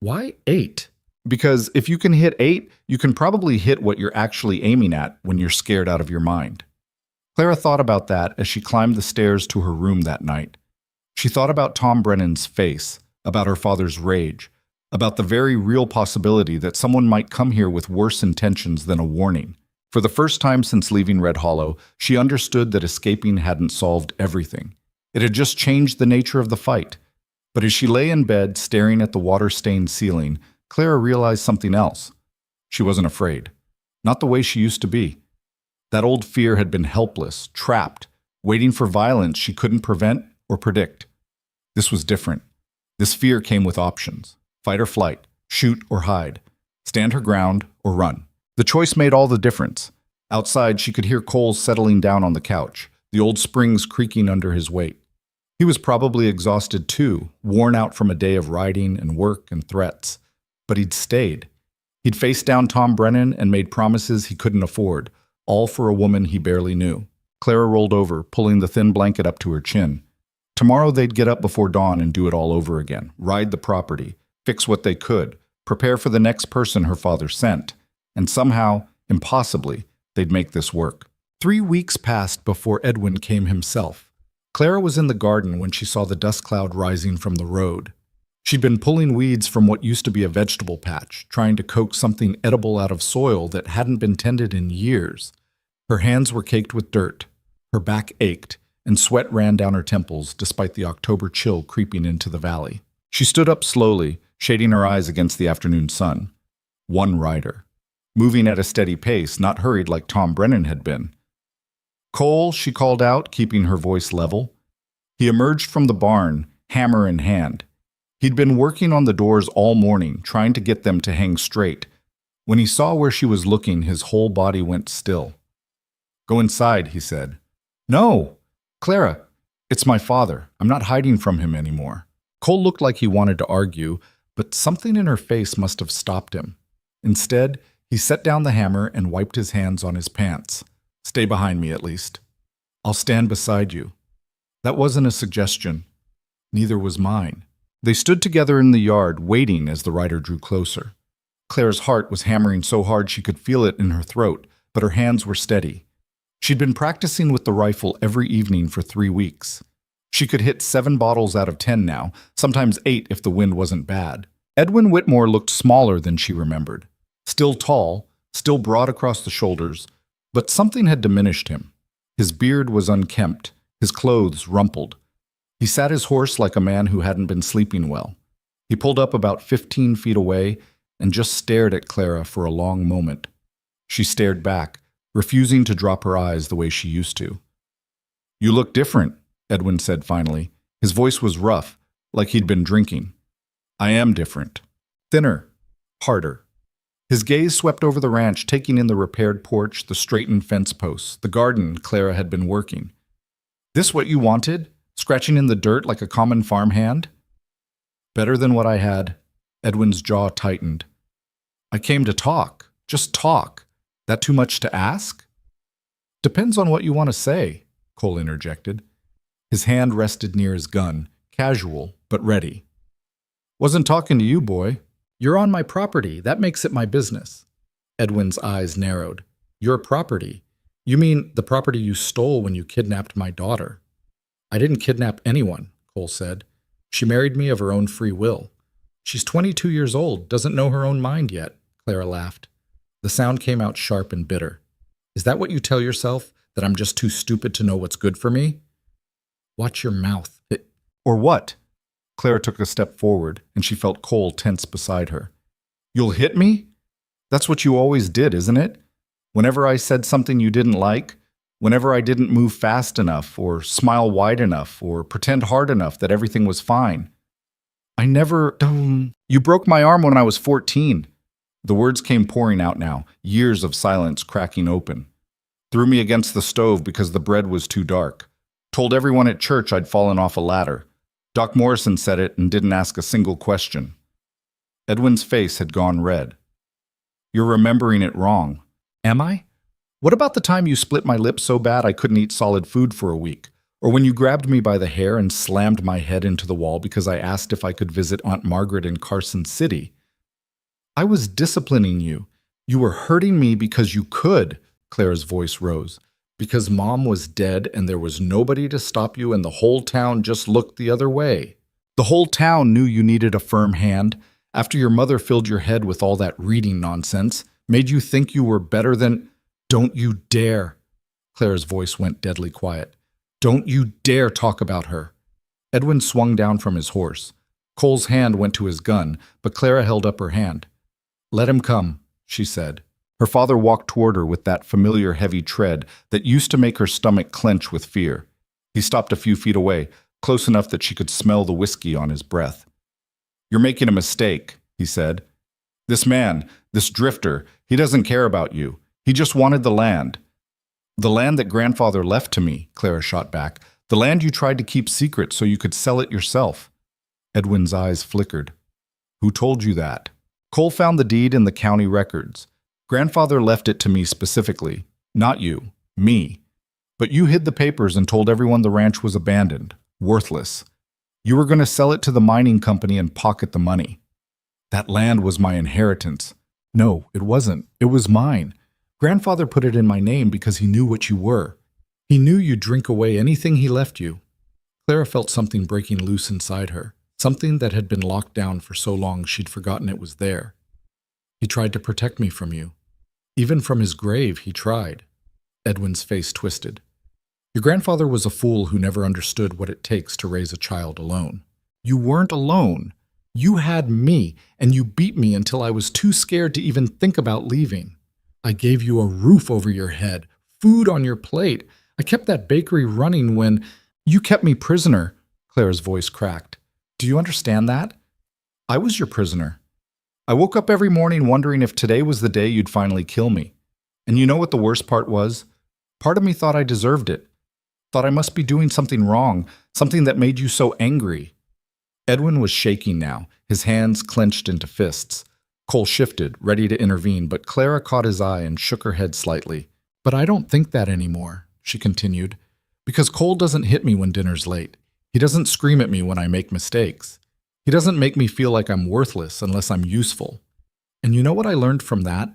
Why 8? Because if you can hit 8, you can probably hit what you're actually aiming at when you're scared out of your mind. Clara thought about that as she climbed the stairs to her room that night. She thought about Tom Brennan's face, about her father's rage, about the very real possibility that someone might come here with worse intentions than a warning. For the first time since leaving Red Hollow, she understood that escaping hadn't solved everything. It had just changed the nature of the fight. But as she lay in bed, staring at the water-stained ceiling, Clara realized something else. She wasn't afraid. Not the way she used to be. That old fear had been helpless, trapped, waiting for violence she couldn't prevent or predict. This was different. This fear came with options. Fight or flight, shoot or hide, stand her ground or run. The choice made all the difference. Outside, she could hear Cole settling down on the couch, the old springs creaking under his weight. He was probably exhausted too, worn out from a day of riding and work and threats. But he'd stayed. He'd faced down Tom Brennan and made promises he couldn't afford, all for a woman he barely knew. Clara rolled over, pulling the thin blanket up to her chin. Tomorrow they'd get up before dawn and do it all over again, ride the property, fix what they could, prepare for the next person her father sent, and somehow, impossibly, they'd make this work. 3 weeks passed before Edwin came himself. Clara was in the garden when she saw the dust cloud rising from the road. She'd been pulling weeds from what used to be a vegetable patch, trying to coax something edible out of soil that hadn't been tended in years. Her hands were caked with dirt, her back ached, and sweat ran down her temples despite the October chill creeping into the valley. She stood up slowly, shading her eyes against the afternoon sun. One rider. Moving at a steady pace, not hurried like Tom Brennan had been. "Cole," she called out, keeping her voice level. He emerged from the barn, hammer in hand. He'd been working on the doors all morning, trying to get them to hang straight. When he saw where she was looking, his whole body went still. "Go inside," he said. "No! Clara, it's my father. I'm not hiding from him anymore." Cole looked like he wanted to argue, but something in her face must have stopped him. Instead, he set down the hammer and wiped his hands on his pants. "Stay behind me, at least. I'll stand beside you." That wasn't a suggestion. Neither was mine. They stood together in the yard, waiting as the rider drew closer. Clara's heart was hammering so hard she could feel it in her throat, but her hands were steady. She'd been practicing with the rifle every evening for 3 weeks. She could hit 7 bottles out of 10 now, sometimes 8 if the wind wasn't bad. Edwin Whitmore looked smaller than she remembered. Still tall, still broad across the shoulders, but something had diminished him. His beard was unkempt, his clothes rumpled. He sat his horse like a man who hadn't been sleeping well. He pulled up about 15 feet away and just stared at Clara for a long moment. She stared back, refusing to drop her eyes the way she used to. "You look different," Edwin said finally. His voice was rough, like he'd been drinking. "I am different. Thinner. Harder." His gaze swept over the ranch, taking in the repaired porch, the straightened fence posts, the garden Clara had been working. "This what you wanted? Scratching in the dirt like a common farmhand?" "Better than what I had." Edwin's jaw tightened. "I came to talk. Just talk. That too much to ask?" "Depends on what you want to say," Cole interjected. His hand rested near his gun, casual but ready. "Wasn't talking to you, boy. You're on my property. That makes it my business." Edwin's eyes narrowed. "Your property? You mean the property you stole when you kidnapped my daughter?" "I didn't kidnap anyone," Cole said. "She married me of her own free will." "She's 22 years old, doesn't know her own mind yet," Clara laughed. The sound came out sharp and bitter. "Is that what you tell yourself, that I'm just too stupid to know what's good for me?" "Watch your mouth." "Or what?" Clara took a step forward, and she felt Cole tense beside her. "You'll hit me? That's what you always did, isn't it? Whenever I said something you didn't like, whenever I didn't move fast enough, or smile wide enough, or pretend hard enough that everything was fine. I never... You broke my arm when I was 14. The words came pouring out now, years of silence cracking open. "Threw me against the stove because the bread was too dark. Told everyone at church I'd fallen off a ladder. Doc Morrison said it and didn't ask a single question." Edwin's face had gone red. "You're remembering it wrong." "Am I? What about the time you split my lip so bad I couldn't eat solid food for a week? Or when you grabbed me by the hair and slammed my head into the wall because I asked if I could visit Aunt Margaret in Carson City. I was disciplining you. You were hurting me because you could, Clara's voice rose. Because Mom was dead and there was nobody to stop you and the whole town just looked the other way. The whole town knew you needed a firm hand. After your mother filled your head with all that reading nonsense, made you think you were better than— Don't you dare. Clara's voice went deadly quiet. Don't you dare talk about her. Edwin swung down from his horse. Cole's hand went to his gun, but Clara held up her hand. Let him come, she said. Her father walked toward her with that familiar heavy tread that used to make her stomach clench with fear. He stopped a few feet away, close enough that she could smell the whiskey on his breath. You're making a mistake, he said. This man, this drifter, he doesn't care about you. He just wanted the land. The land that grandfather left to me, Clara shot back. The land you tried to keep secret so you could sell it yourself. Edwin's eyes flickered. Who told you that? Cole found the deed in the county records. Grandfather left it to me specifically. Not you. Me. But you hid the papers and told everyone the ranch was abandoned. Worthless. You were going to sell it to the mining company and pocket the money. That land was my inheritance. No, it wasn't. It was mine. Grandfather put it in my name because he knew what you were. He knew you'd drink away anything he left you. Clara felt something breaking loose inside her, something that had been locked down for so long she'd forgotten it was there. He tried to protect me from you. Even from his grave, he tried. Edwin's face twisted. Your grandfather was a fool who never understood what it takes to raise a child alone. You weren't alone. You had me, and you beat me until I was too scared to even think about leaving. I gave you a roof over your head, food on your plate. I kept that bakery running when you kept me prisoner. Clara's voice cracked. Do you understand that? I was your prisoner. I woke up every morning wondering if today was the day you'd finally kill me. And you know what the worst part was? Part of me thought I deserved it. Thought I must be doing something wrong, something that made you so angry. Edwin was shaking now, his hands clenched into fists. Cole shifted, ready to intervene, but Clara caught his eye and shook her head slightly. But I don't think that anymore, she continued, because Cole doesn't hit me when dinner's late. He doesn't scream at me when I make mistakes. He doesn't make me feel like I'm worthless unless I'm useful. And you know what I learned from that?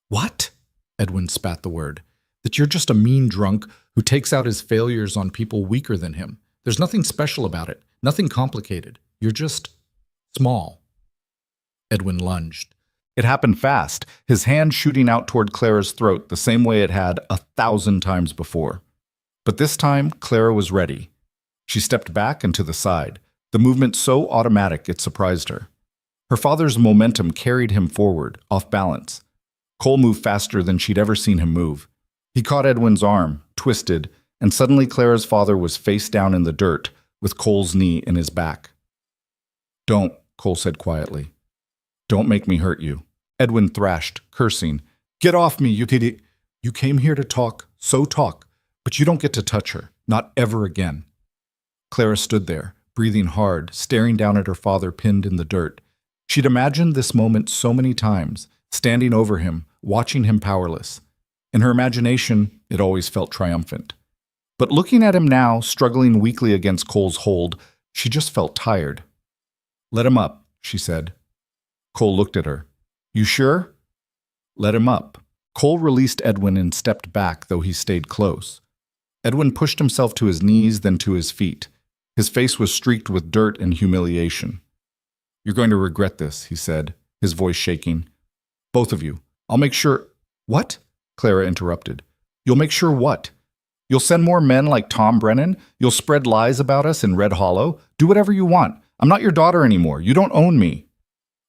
What? Edwin spat the word. That you're just a mean drunk who takes out his failures on people weaker than him. There's nothing special about it, nothing complicated. You're just small. Edwin lunged. It happened fast, his hand shooting out toward Clara's throat the same way it had 1,000 times before. But this time, Clara was ready. She stepped back and to the side, the movement so automatic it surprised her. Her father's momentum carried him forward, off balance. Cole moved faster than she'd ever seen him move. He caught Edwin's arm, twisted, and suddenly Clara's father was face down in the dirt, with Cole's knee in his back. Don't, Cole said quietly. Don't make me hurt you. Edwin thrashed, cursing. Get off me, you idiot. You came here to talk, so talk, but you don't get to touch her, not ever again. Clara stood there, breathing hard, staring down at her father pinned in the dirt. She'd imagined this moment so many times, standing over him, watching him powerless. In her imagination, it always felt triumphant. But looking at him now, struggling weakly against Cole's hold, she just felt tired. Let him up, she said. Cole looked at her. You sure? Let him up. Cole released Edwin and stepped back, though he stayed close. Edwin pushed himself to his knees, then to his feet. His face was streaked with dirt and humiliation. You're going to regret this, he said, his voice shaking. Both of you. I'll make sure— What? Clara interrupted. You'll make sure what? You'll send more men like Tom Brennan? You'll spread lies about us in Red Hollow? Do whatever you want. I'm not your daughter anymore. You don't own me.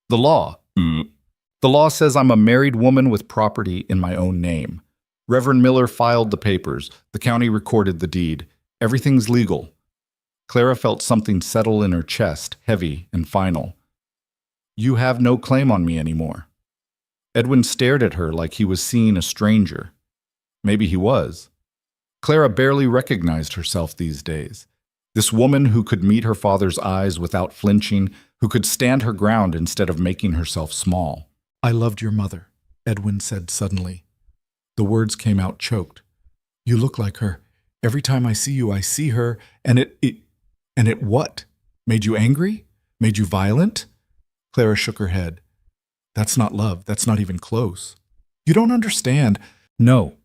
The law. The law says I'm a married woman with property in my own name. Reverend Miller filed the papers. The county recorded the deed. Everything's legal. Clara felt something settle in her chest, heavy and final. You have no claim on me anymore. Edwin stared at her like he was seeing a stranger. Maybe he was. Clara barely recognized herself these days. This woman who could meet her father's eyes without flinching, who could stand her ground instead of making herself small. I loved your mother, Edwin said suddenly. The words came out choked. You look like her. Every time I see you, I see her, and it what? Made you angry? Made you violent? Clara shook her head. That's not love. That's not even close. You don't understand. No,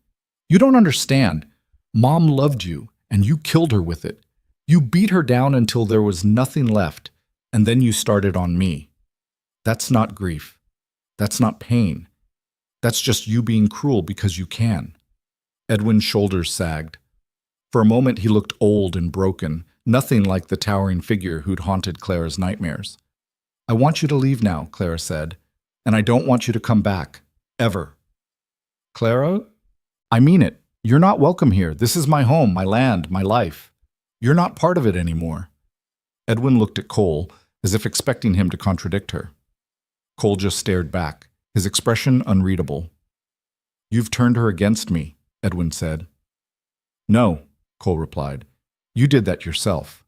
you don't understand. Mom loved you, and you killed her with it. You beat her down until there was nothing left, and then you started on me. That's not grief. That's not pain. That's just you being cruel because you can. Edwin's shoulders sagged. For a moment he looked old and broken, nothing like the towering figure who'd haunted Clara's nightmares. I want you to leave now, Clara said, and I don't want you to come back. Ever. Clara? I mean it. You're not welcome here. This is my home, my land, my life. You're not part of it anymore. Edwin looked at Cole, as if expecting him to contradict her. Cole just stared back, his expression unreadable. You've turned her against me, Edwin said. No, Cole replied. You did that yourself.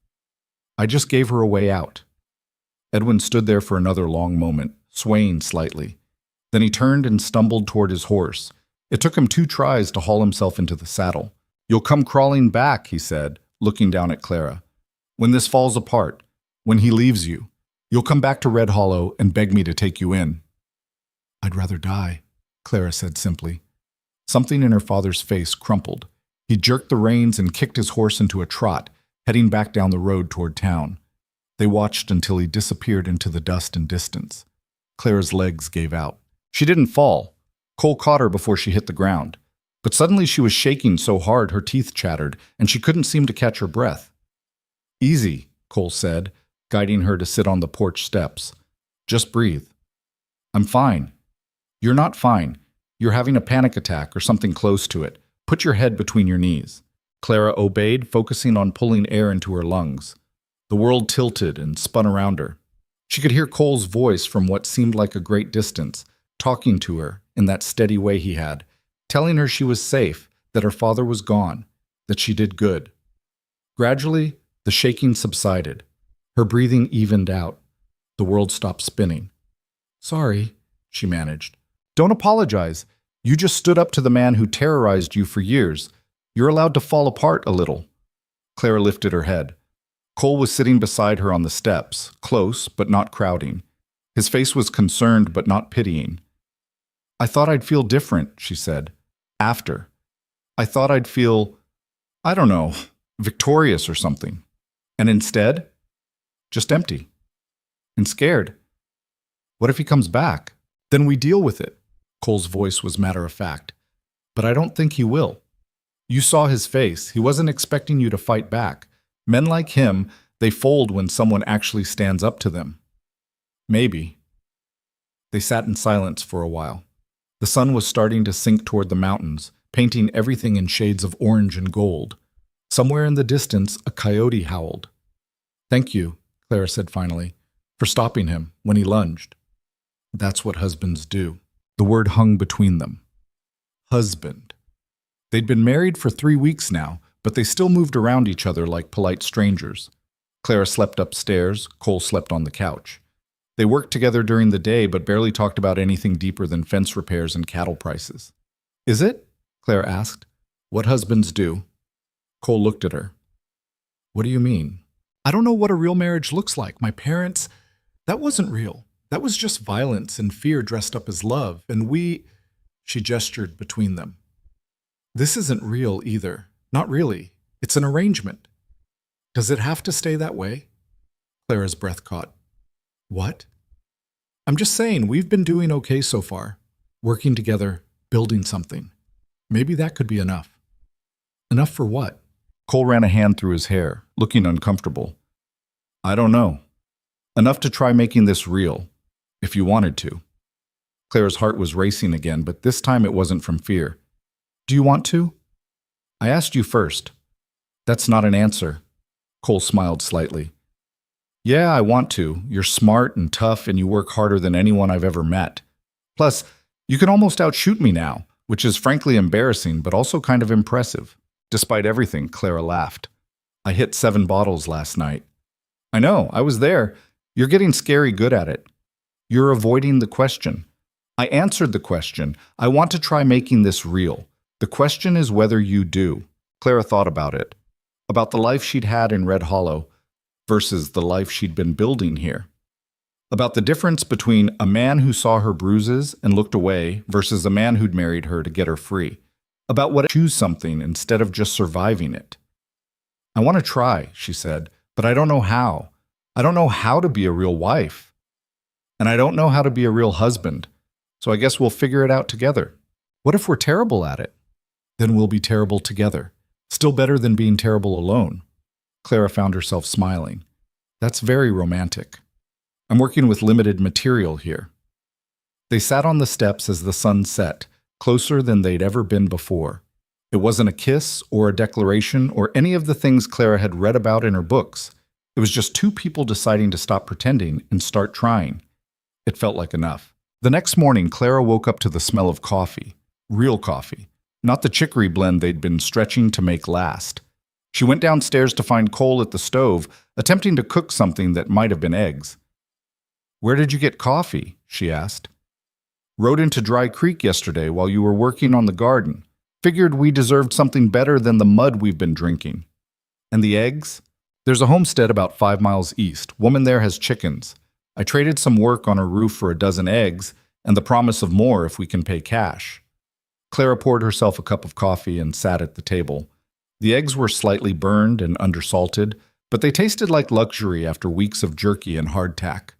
I just gave her a way out. Edwin stood there for another long moment, swaying slightly. Then he turned and stumbled toward his horse. It took him 2 tries to haul himself into the saddle. You'll come crawling back, he said, looking down at Clara. When this falls apart, when he leaves you, you'll come back to Red Hollow and beg me to take you in. I'd rather die, Clara said simply. Something in her father's face crumpled. He jerked the reins and kicked his horse into a trot, heading back down the road toward town. They watched until he disappeared into the dust and distance. Clara's legs gave out. She didn't fall. Cole caught her before she hit the ground. But suddenly she was shaking so hard her teeth chattered, and she couldn't seem to catch her breath. Easy, Cole said, guiding her to sit on the porch steps. Just breathe. I'm fine. You're not fine. You're having a panic attack or something close to it. Put your head between your knees. Clara obeyed, focusing on pulling air into her lungs. The world tilted and spun around her. She could hear Cole's voice from what seemed like a great distance, talking to her in that steady way he had, telling her she was safe, that her father was gone, that she did good. Gradually, the shaking subsided. Her breathing evened out. The world stopped spinning. Sorry, she managed. Don't apologize. You just stood up to the man who terrorized you for years. You're allowed to fall apart a little. Clara lifted her head. Cole was sitting beside her on the steps, close but not crowding. His face was concerned but not pitying. I thought I'd feel different, she said. After. I thought I'd feel, I don't know, victorious or something. And instead, just empty. And scared. What if he comes back? Then we deal with it. Cole's voice was matter-of-fact. But I don't think he will. You saw his face. He wasn't expecting you to fight back. Men like him, they fold when someone actually stands up to them. Maybe. They sat in silence for a while. The sun was starting to sink toward the mountains, painting everything in shades of orange and gold. Somewhere in the distance, a coyote howled. Thank you, Clara said finally, for stopping him when he lunged. That's what husbands do. The word hung between them. Husband. They'd been married for 3 weeks now, but they still moved around each other like polite strangers. Clara slept upstairs, Cole slept on the couch. They worked together during the day, but barely talked about anything deeper than fence repairs and cattle prices. Is it? Claire asked. What husbands do. Cole looked at her. What do you mean? I don't know what a real marriage looks like. My parents, that wasn't real. That was just violence and fear dressed up as love, and we... She gestured between them. This isn't real either. Not really. It's an arrangement. Does it have to stay that way? Clara's breath caught. What? I'm just saying, we've been doing okay so far. Working together, building something. Maybe that could be enough. Enough for what? Cole ran a hand through his hair, looking uncomfortable. I don't know. Enough to try making this real, if you wanted to. Clara's heart was racing again, but this time it wasn't from fear. Do you want to? I asked you first. That's not an answer. Cole smiled slightly. Yeah, I want to. You're smart and tough, and you work harder than anyone I've ever met. Plus, you can almost outshoot me now, which is frankly embarrassing, but also kind of impressive. Despite everything, Clara laughed. I hit 7 bottles last night. I know, I was there. You're getting scary good at it. You're avoiding the question. I answered the question. I want to try making this real. The question is whether you do. Clara thought about it, about the life she'd had in Red Hollow versus the life she'd been building here. About the difference between a man who saw her bruises and looked away versus a man who'd married her to get her free. About what choose something instead of just surviving it. I want to try, she said, but I don't know how. I don't know how to be a real wife. And I don't know how to be a real husband. So I guess we'll figure it out together. What if we're terrible at it? Then we'll be terrible together. Still better than being terrible alone. Clara found herself smiling. That's very romantic. I'm working with limited material here. They sat on the steps as the sun set, closer than they'd ever been before. It wasn't a kiss or a declaration or any of the things Clara had read about in her books. It was just two people deciding to stop pretending and start trying. It felt like enough. The next morning, Clara woke up to the smell of coffee. Real coffee. Not the chicory blend they'd been stretching to make last. She went downstairs to find Cole at the stove, attempting to cook something that might have been eggs. "Where did you get coffee?" she asked. "Rode into Dry Creek yesterday while you were working on the garden. Figured we deserved something better than the mud we've been drinking." "And the eggs?" "There's a homestead about 5 miles east. Woman there has chickens. I traded some work on her roof for a dozen eggs and the promise of more if we can pay cash." Clara poured herself a cup of coffee and sat at the table. The eggs were slightly burned and undersalted, but they tasted like luxury after weeks of jerky and hardtack.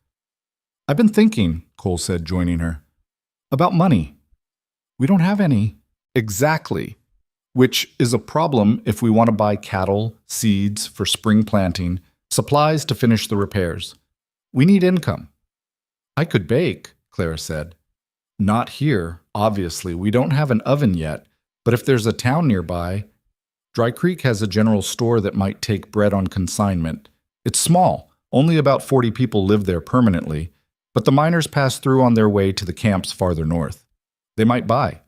"I've been thinking," Cole said, joining her, "about money. We don't have any." "Exactly. Which is a problem if we want to buy cattle, seeds for spring planting, supplies to finish the repairs. We need income." "I could bake," Clara said. "Not here, obviously. We don't have an oven yet, but if there's a town nearby, Dry Creek has a general store that might take bread on consignment. It's small. Only about 40 people live there permanently, but the miners pass through on their way to the camps farther north. They might buy."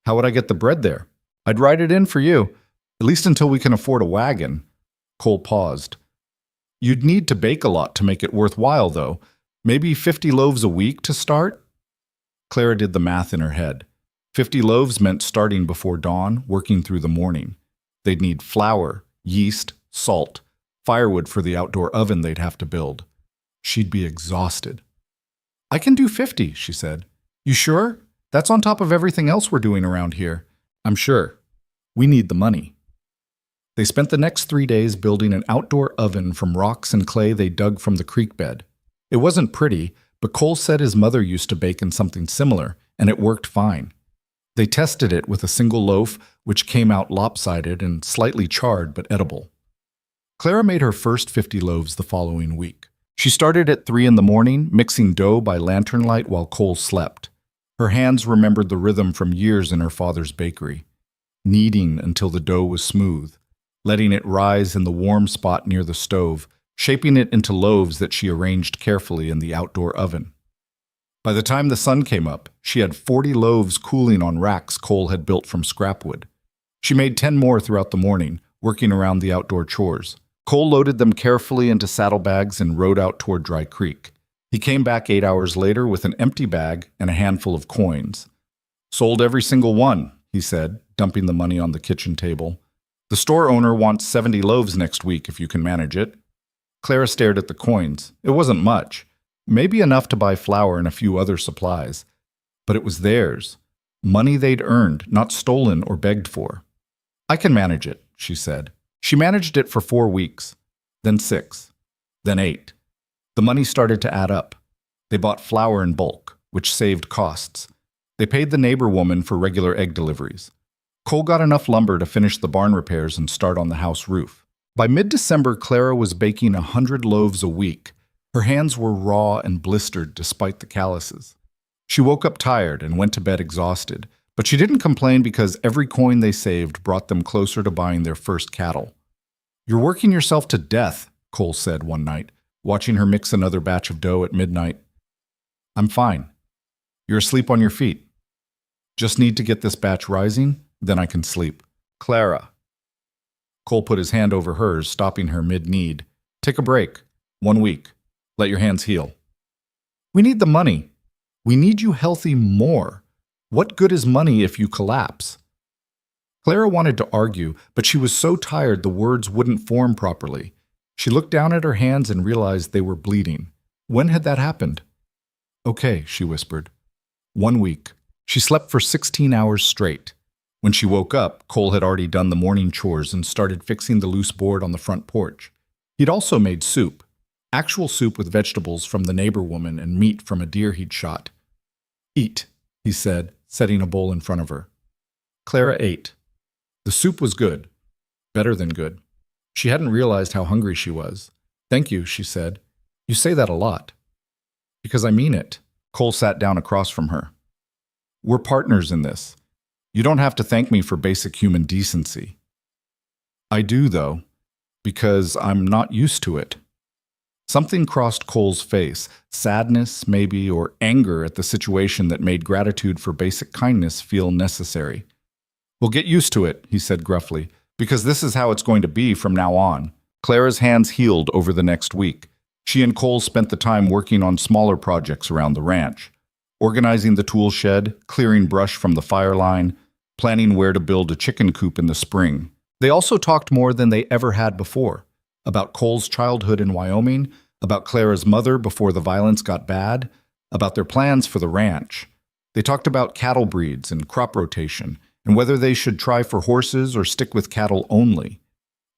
"How would I get the bread there?" "I'd ride it in for you, at least until we can afford a wagon." Cole paused. "You'd need to bake a lot to make it worthwhile, though. Maybe 50 loaves a week to start?" Clara did the math in her head. 50 loaves meant starting before dawn, working through the morning. They'd need flour, yeast, salt, firewood for the outdoor oven they'd have to build. She'd be exhausted. "I can do 50, she said. "You sure? That's on top of everything else we're doing around here." "I'm sure. We need the money." They spent the next 3 days building an outdoor oven from rocks and clay they dug from the creek bed. It wasn't pretty, but Cole said his mother used to bake in something similar, and it worked fine. They tested it with a single loaf, which came out lopsided and slightly charred but edible. Clara made her first 50 loaves the following week. She started at 3 in the morning, mixing dough by lantern light while Cole slept. Her hands remembered the rhythm from years in her father's bakery, kneading until the dough was smooth, letting it rise in the warm spot near the stove, shaping it into loaves that she arranged carefully in the outdoor oven. By the time the sun came up, she had 40 loaves cooling on racks Cole had built from scrap wood. She made 10 more throughout the morning, working around the outdoor chores. Cole loaded them carefully into saddlebags and rode out toward Dry Creek. He came back 8 hours later with an empty bag and a handful of coins. "Sold every single one," he said, dumping the money on the kitchen table. "The store owner wants 70 loaves next week if you can manage it." Clara stared at the coins. It wasn't much. Maybe enough to buy flour and a few other supplies. But it was theirs. Money they'd earned, not stolen or begged for. "I can manage it," she said. She managed it for 4 weeks, then 6, then 8. The money started to add up. They bought flour in bulk, which saved costs. They paid the neighbor woman for regular egg deliveries. Cole got enough lumber to finish the barn repairs and start on the house roof. By mid-December, Clara was baking 100 loaves a week. Her hands were raw and blistered despite the calluses. She woke up tired and went to bed exhausted, but she didn't complain because every coin they saved brought them closer to buying their first cattle. "You're working yourself to death," Cole said one night, watching her mix another batch of dough at midnight. "I'm fine. You're asleep on your feet. Just need to get this batch rising, then I can sleep." "Clara." Cole put his hand over hers, stopping her mid-need. "Take a break. 1 week. Let your hands heal." "We need the money. We need you healthy more. What good is money if you collapse?" Clara wanted to argue, but she was so tired the words wouldn't form properly. She looked down at her hands and realized they were bleeding. When had that happened? Okay, she whispered. 1 week. She slept for 16 hours straight. When she woke up, Cole had already done the morning chores and started fixing the loose board on the front porch. He'd also made soup. Actual soup with vegetables from the neighbor woman and meat from a deer he'd shot. Eat, he said, setting a bowl in front of her. Clara ate. The soup was good. Better than good. She hadn't realized how hungry she was. Thank you, she said. You say that a lot. Because I mean it. Cole sat down across from her. We're partners in this. You don't have to thank me for basic human decency. I do, though, because I'm not used to it. Something crossed Cole's face, sadness, maybe, or anger at the situation that made gratitude for basic kindness feel necessary. We'll get used to it, he said gruffly, because this is how it's going to be from now on. Clara's hands healed over the next week. She and Cole spent the time working on smaller projects around the ranch, organizing the tool shed, clearing brush from the fire line, planning where to build a chicken coop in the spring. They also talked more than they ever had before, about Cole's childhood in Wyoming, about Clara's mother before the violence got bad, about their plans for the ranch. They talked about cattle breeds and crop rotation, and whether they should try for horses or stick with cattle only.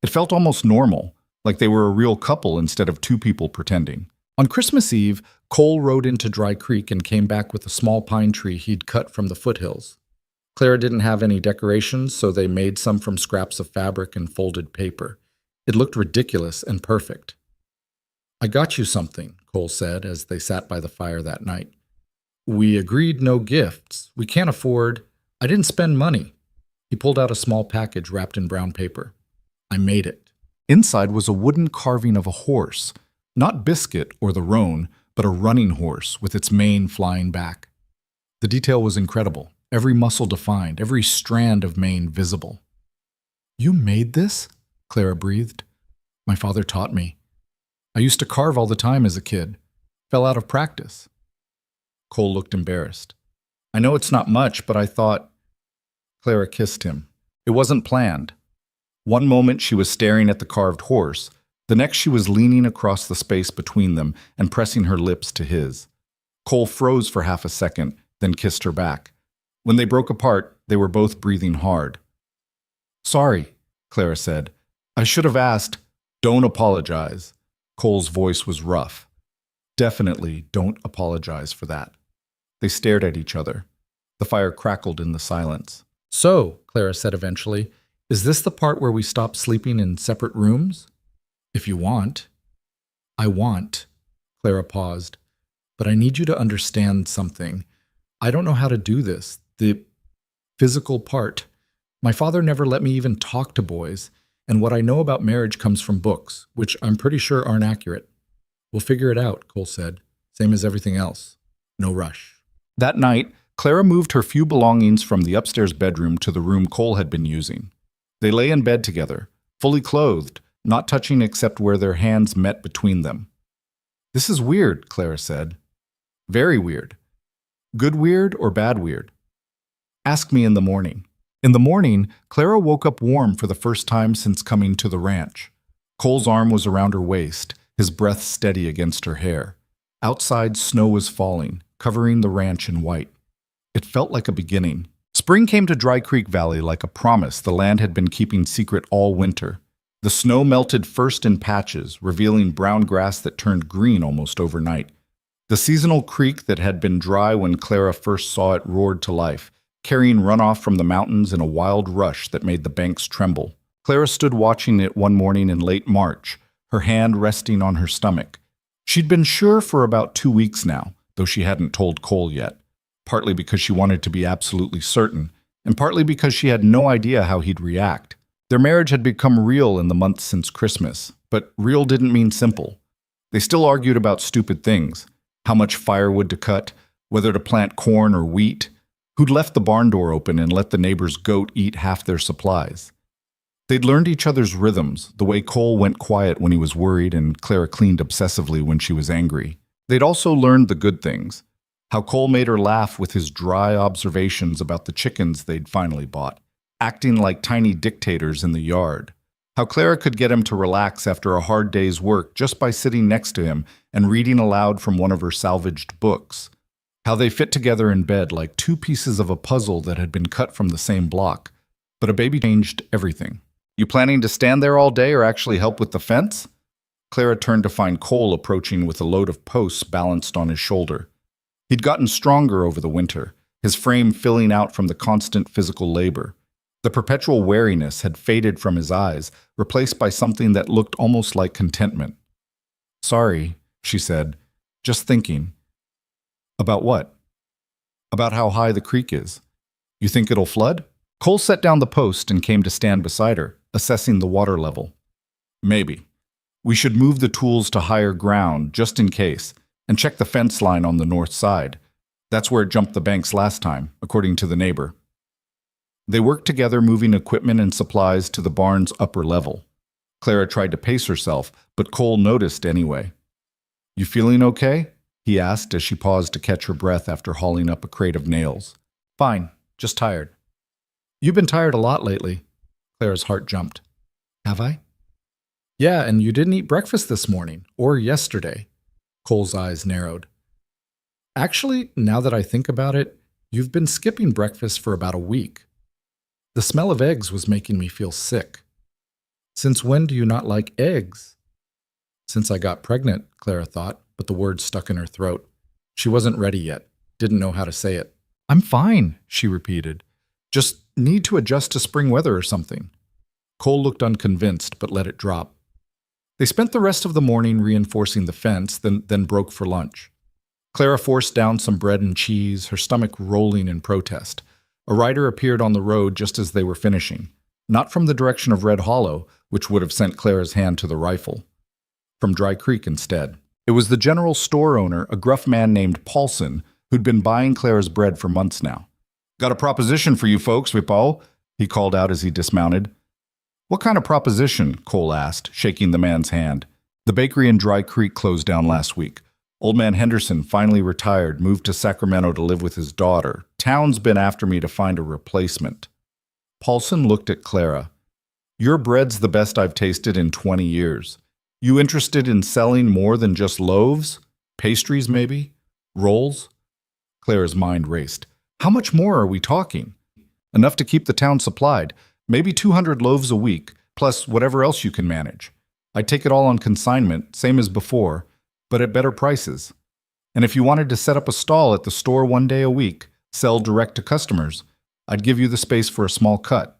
It felt almost normal, like they were a real couple instead of two people pretending. On Christmas Eve, Cole rode into Dry Creek and came back with a small pine tree he'd cut from the foothills. Clara didn't have any decorations, so they made some from scraps of fabric and folded paper. It looked ridiculous and perfect. I got you something, Cole said as they sat by the fire that night. We agreed no gifts. We can't afford. I didn't spend money. He pulled out a small package wrapped in brown paper. I made it. Inside was a wooden carving of a horse, not Biscuit or the roan, but a running horse with its mane flying back. The detail was incredible, every muscle defined, every strand of mane visible. You made this? Clara breathed. My father taught me. I used to carve all the time as a kid. Fell out of practice. Cole looked embarrassed. I know it's not much, but I thought... Clara kissed him. It wasn't planned. One moment she was staring at the carved horse. The next she was leaning across the space between them and pressing her lips to his. Cole froze for half a second, then kissed her back. When they broke apart, they were both breathing hard. Sorry, Clara said. I should have asked. Don't apologize. Cole's voice was rough. Definitely don't apologize for that. They stared at each other. The fire crackled in the silence. So, Clara said eventually, is this the part where we stop sleeping in separate rooms? If you want. I want. Clara paused. But I need you to understand something. I don't know how to do this. The physical part. My father never let me even talk to boys, and what I know about marriage comes from books, which I'm pretty sure aren't accurate. We'll figure it out, Cole said. Same as everything else. No rush. That night, Clara moved her few belongings from the upstairs bedroom to the room Cole had been using. They lay in bed together, fully clothed, not touching except where their hands met between them. This is weird, Clara said. Very weird. Good weird or bad weird? Ask me in the morning. In the morning, Clara woke up warm for the first time since coming to the ranch. Cole's arm was around her waist, his breath steady against her hair. Outside, snow was falling, covering the ranch in white. It felt like a beginning. Spring came to Dry Creek Valley like a promise the land had been keeping secret all winter. The snow melted first in patches, revealing brown grass that turned green almost overnight. The seasonal creek that had been dry when Clara first saw it roared to life, carrying runoff from the mountains in a wild rush that made the banks tremble. Clara stood watching it one morning in late March, her hand resting on her stomach. She'd been sure for about 2 weeks now, though she hadn't told Cole yet, partly because she wanted to be absolutely certain, and partly because she had no idea how he'd react. Their marriage had become real in the months since Christmas, but real didn't mean simple. They still argued about stupid things, how much firewood to cut, whether to plant corn or wheat, who'd left the barn door open and let the neighbor's goat eat half their supplies. They'd learned each other's rhythms, the way Cole went quiet when he was worried and Clara cleaned obsessively when she was angry. They'd also learned the good things, how Cole made her laugh with his dry observations about the chickens they'd finally bought, acting like tiny dictators in the yard. How Clara could get him to relax after a hard day's work just by sitting next to him and reading aloud from one of her salvaged books. How they fit together in bed like two pieces of a puzzle that had been cut from the same block. But a baby changed everything. You planning to stand there all day or actually help with the fence? Clara turned to find Cole approaching with a load of posts balanced on his shoulder. He'd gotten stronger over the winter, his frame filling out from the constant physical labor. The perpetual wariness had faded from his eyes, replaced by something that looked almost like contentment. "Sorry," she said, "just thinking." "About what?" "About how high the creek is. You think it'll flood?" Cole set down the post and came to stand beside her, assessing the water level. "Maybe. We should move the tools to higher ground, just in case, and check the fence line on the north side. That's where it jumped the banks last time, according to the neighbor." They worked together, moving equipment and supplies to the barn's upper level. Clara tried to pace herself, but Cole noticed anyway. "You feeling okay?" he asked as she paused to catch her breath after hauling up a crate of nails. "Fine, just tired." "You've been tired a lot lately." Clara's heart jumped. "Have I?" "Yeah, and you didn't eat breakfast this morning, or yesterday." Cole's eyes narrowed. "Actually, now that I think about it, you've been skipping breakfast for about a week. The smell of eggs was making me feel sick." "Since when do you not like eggs?" "Since I got pregnant," Clara thought, but the words stuck in her throat. She wasn't ready yet, didn't know how to say it. "I'm fine," she repeated. "Just need to adjust to spring weather or something." Cole looked unconvinced, but let it drop. They spent the rest of the morning reinforcing the fence, then broke for lunch. Clara forced down some bread and cheese, her stomach rolling in protest. A rider appeared on the road just as they were finishing, not from the direction of Red Hollow, which would have sent Clara's hand to the rifle. From Dry Creek instead. It was the general store owner, a gruff man named Paulson, who'd been buying Clara's bread for months now. "Got a proposition for you folks, Vipo," he called out as he dismounted. "What kind of proposition?" Cole asked, shaking the man's hand. "The bakery in Dry Creek closed down last week. Old man Henderson finally retired, moved to Sacramento to live with his daughter. Town's been after me to find a replacement." Paulson looked at Clara. "Your bread's the best I've tasted in 20 years. You interested in selling more than just loaves? Pastries, maybe? Rolls?" Clara's mind raced. "How much more are we talking?" "Enough to keep the town supplied. Maybe 200 loaves a week, plus whatever else you can manage. I'd take it all on consignment, same as before, but at better prices. And if you wanted to set up a stall at the store one day a week, sell direct to customers, I'd give you the space for a small cut."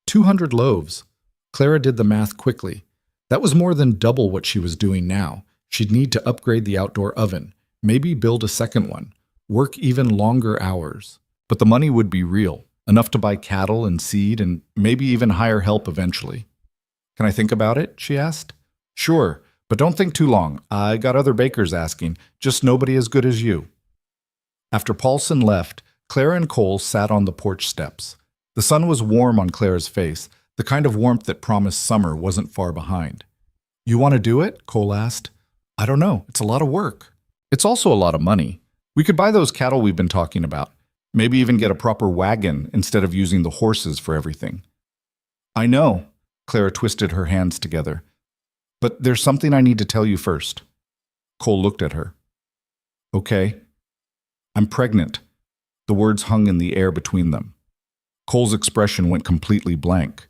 200 loaves. Clara did the math quickly. That was more than double what she was doing now. She'd need to upgrade the outdoor oven, maybe build a second one, work even longer hours. But the money would be real, enough to buy cattle and seed and maybe even hire help eventually. "Can I think about it?" she asked. "Sure. But don't think too long. I got other bakers asking, just nobody as good as you." After Paulson left, Clara and Cole sat on the porch steps. The sun was warm on Clara's face, the kind of warmth that promised summer wasn't far behind. "You want to do it?" Cole asked. "I don't know. It's a lot of work. It's also a lot of money. We could buy those cattle we've been talking about. Maybe even get a proper wagon instead of using the horses for everything." "I know." Clara twisted her hands together. "But there's something I need to tell you first." Cole looked at her. "Okay. I'm pregnant." The words hung in the air between them. Cole's expression went completely blank.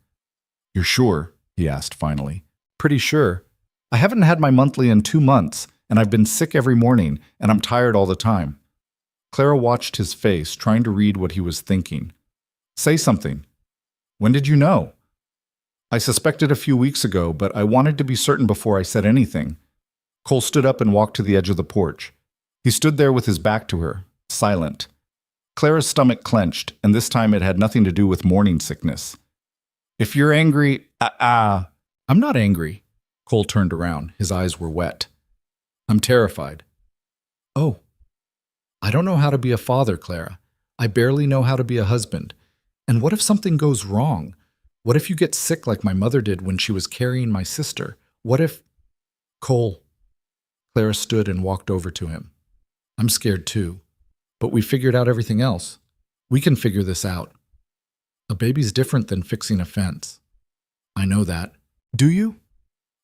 "You're sure?" he asked finally. "Pretty sure. I haven't had my monthly in 2 months, and I've been sick every morning, and I'm tired all the time." Clara watched his face, trying to read what he was thinking. "Say something. When did you know?" "I suspected a few weeks ago, but I wanted to be certain before I said anything." Cole stood up and walked to the edge of the porch. He stood there with his back to her, silent. Clara's stomach clenched, and this time it had nothing to do with morning sickness. "If you're angry, I'm not angry." Cole turned around. His eyes were wet. "I'm terrified." "Oh. I don't know how to be a father, Clara. I barely know how to be a husband. And what if something goes wrong? What if you get sick like my mother did when she was carrying my sister? What if—" "Cole." Clara stood and walked over to him. "I'm scared too. But we figured out everything else. We can figure this out." A baby's different than fixing a fence. I know that. Do you?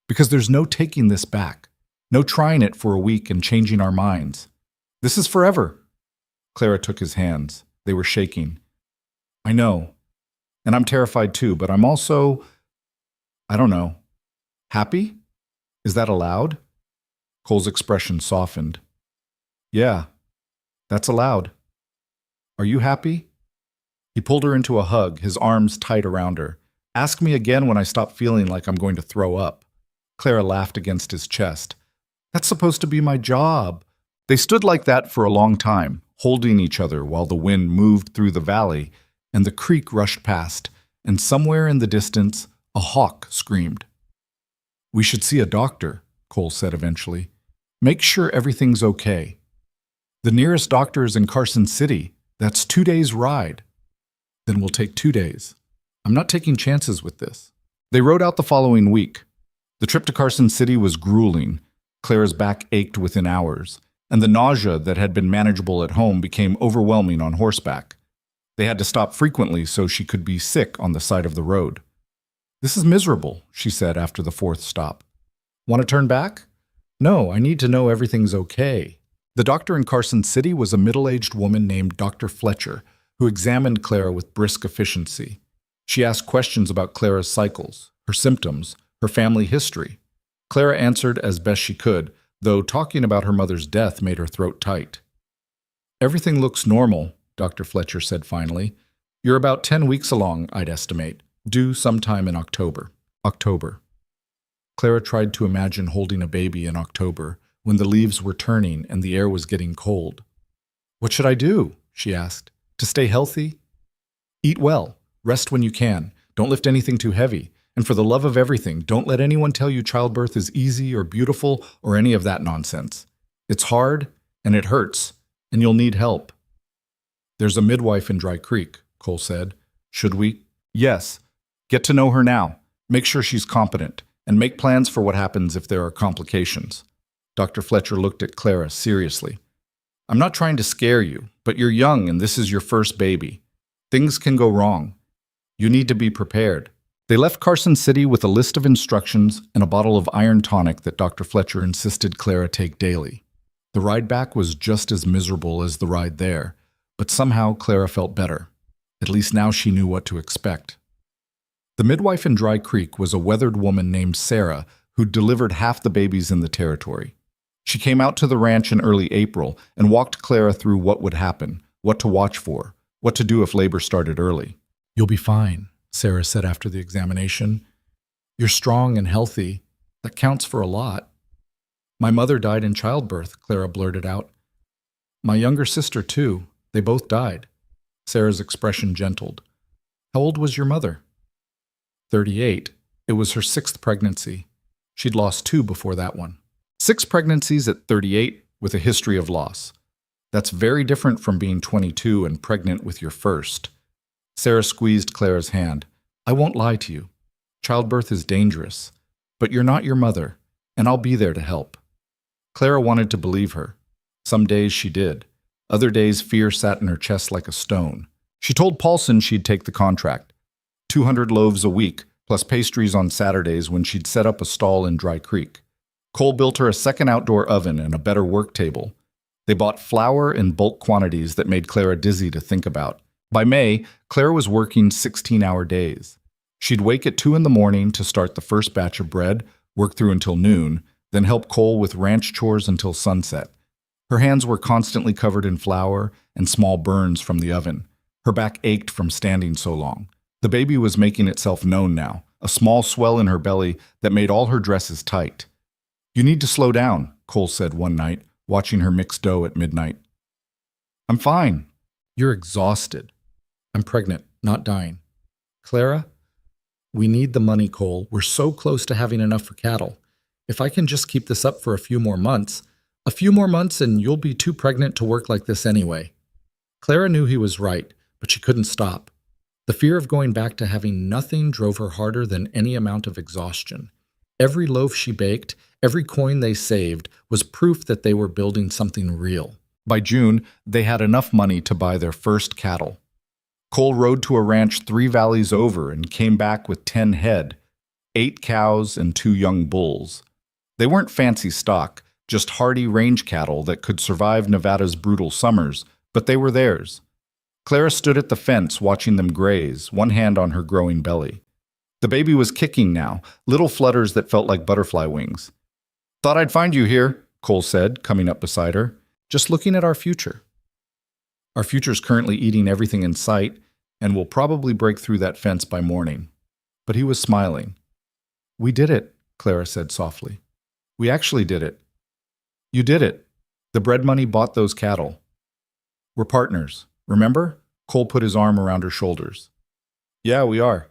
Because there's no taking this back. No trying it for a week and changing our minds. This is forever. Clara took his hands. They were shaking. I know. And I'm terrified too, but I'm also, I don't know, happy? Is that allowed? Cole's expression softened. Yeah, that's allowed. Are you happy? He pulled her into a hug, his arms tight around her. Ask me again when I stop feeling like I'm going to throw up. Clara laughed against his chest. That's supposed to be my job. They stood like that for a long time, holding each other while the wind moved through the valley and the creek rushed past, and somewhere in the distance, a hawk screamed. We should see a doctor, Cole said eventually. Make sure everything's okay. The nearest doctor is in Carson City. That's 2 days' ride. Then we'll take 2 days. I'm not taking chances with this. They rode out the following week. The trip to Carson City was grueling. Clara's back ached within hours, and the nausea that had been manageable at home became overwhelming on horseback. They had to stop frequently so she could be sick on the side of the road. This is miserable, she said after the 4th stop. Want to turn back? No, I need to know everything's okay. The doctor in Carson City was a middle-aged woman named Dr. Fletcher, who examined Clara with brisk efficiency. She asked questions about Clara's cycles, her symptoms, her family history. Clara answered as best she could, though talking about her mother's death made her throat tight. Everything looks normal, Dr. Fletcher said finally. You're about 10 weeks along, I'd estimate, due sometime in October. October. Clara tried to imagine holding a baby in October, when the leaves were turning and the air was getting cold. What should I do? She asked. To stay healthy? Eat well. Rest when you can. Don't lift anything too heavy. And for the love of everything, don't let anyone tell you childbirth is easy or beautiful or any of that nonsense. It's hard, and it hurts, and you'll need help. There's a midwife in Dry Creek, Cole said. Should we? Yes. Get to know her now. Make sure she's competent, and make plans for what happens if there are complications. Dr. Fletcher looked at Clara seriously. I'm not trying to scare you, but you're young and this is your first baby. Things can go wrong. You need to be prepared. They left Carson City with a list of instructions and a bottle of iron tonic that Dr. Fletcher insisted Clara take daily. The ride back was just as miserable as the ride there, but somehow Clara felt better. At least now she knew what to expect. The midwife in Dry Creek was a weathered woman named Sarah who'd delivered half the babies in the territory. She came out to the ranch in early April and walked Clara through what would happen, what to watch for, what to do if labor started early. You'll be fine, Sarah said after the examination. You're strong and healthy. That counts for a lot. My mother died in childbirth, Clara blurted out. My younger sister, too. They both died. Sarah's expression gentled. How old was your mother? 38. It was her 6th pregnancy. She'd lost 2 before that one. 6 pregnancies at 38 with a history of loss. That's very different from being 22 and pregnant with your first. Sarah squeezed Clara's hand. I won't lie to you. Childbirth is dangerous. But you're not your mother, and I'll be there to help. Clara wanted to believe her. Some days she did. Other days fear sat in her chest like a stone. She told Paulson she'd take the contract. 200 loaves a week, plus pastries on Saturdays when she'd set up a stall in Dry Creek. Cole built her a second outdoor oven and a better work table. They bought flour in bulk quantities that made Clara dizzy to think about. By May, Clara was working 16-hour days. She'd wake at 2 in the morning to start the first batch of bread, work through until noon, then help Cole with ranch chores until sunset. Her hands were constantly covered in flour and small burns from the oven. Her back ached from standing so long. The baby was making itself known now, a small swell in her belly that made all her dresses tight. You need to slow down, Cole said one night, watching her mix dough at midnight. I'm fine. You're exhausted. I'm pregnant, not dying. Clara, we need the money, Cole. We're so close to having enough for cattle. If I can just keep this up for a few more months and you'll be too pregnant to work like this anyway. Clara knew he was right, but she couldn't stop. The fear of going back to having nothing drove her harder than any amount of exhaustion. Every loaf she baked, every coin they saved, was proof that they were building something real. By June, they had enough money to buy their first cattle. Cole rode to a ranch 3 valleys over and came back with 10 head, 8 cows and 2 young bulls. They weren't fancy stock, just hardy range cattle that could survive Nevada's brutal summers, but they were theirs. Clara stood at the fence watching them graze, one hand on her growing belly. The baby was kicking now, little flutters that felt like butterfly wings. "Thought I'd find you here," Cole said, coming up beside her. "Just looking at our future. Our future's currently eating everything in sight, and will probably break through that fence by morning." But he was smiling. "We did it," Clara said softly. "We actually did it. You did it. The bread money bought those cattle. We're partners, remember?" Cole put his arm around her shoulders. "Yeah, we are."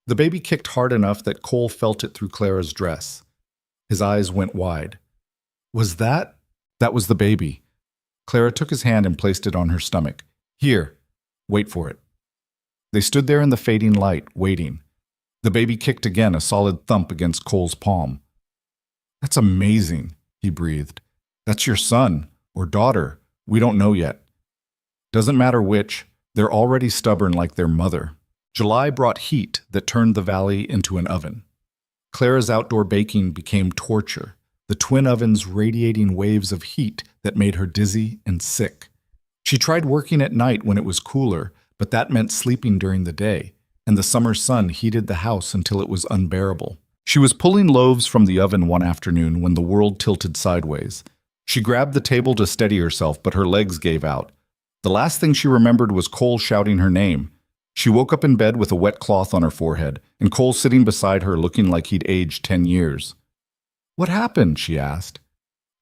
The baby kicked hard enough that Cole felt it through Clara's dress. His eyes went wide. "Was that?" "That was the baby." Clara took his hand and placed it on her stomach. "Here, wait for it." They stood there in the fading light, waiting. The baby kicked again, a solid thump against Cole's palm. "That's amazing," he breathed. "That's your son, or daughter. We don't know yet. Doesn't matter which, they're already stubborn like their mother." July brought heat that turned the valley into an oven. Clara's outdoor baking became torture, the twin ovens radiating waves of heat that made her dizzy and sick. She tried working at night when it was cooler, but that meant sleeping during the day, and the summer sun heated the house until it was unbearable. She was pulling loaves from the oven one afternoon when the world tilted sideways. She grabbed the table to steady herself, but her legs gave out. The last thing she remembered was Cole shouting her name. She woke up in bed with a wet cloth on her forehead, and Cole sitting beside her looking like he'd aged 10 years. "What happened?" she asked.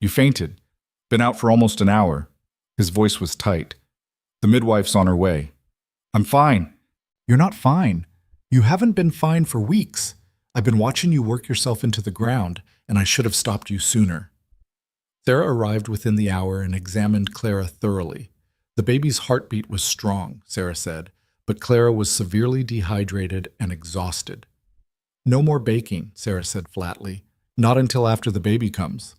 "You fainted. Been out for almost an hour." His voice was tight. "The midwife's on her way." "I'm fine." "You're not fine. You haven't been fine for weeks. I've been watching you work yourself into the ground, and I should have stopped you sooner." Sarah arrived within the hour and examined Clara thoroughly. The baby's heartbeat was strong, Sarah said, but Clara was severely dehydrated and exhausted. "No more baking," Sarah said flatly. "Not until after the baby comes."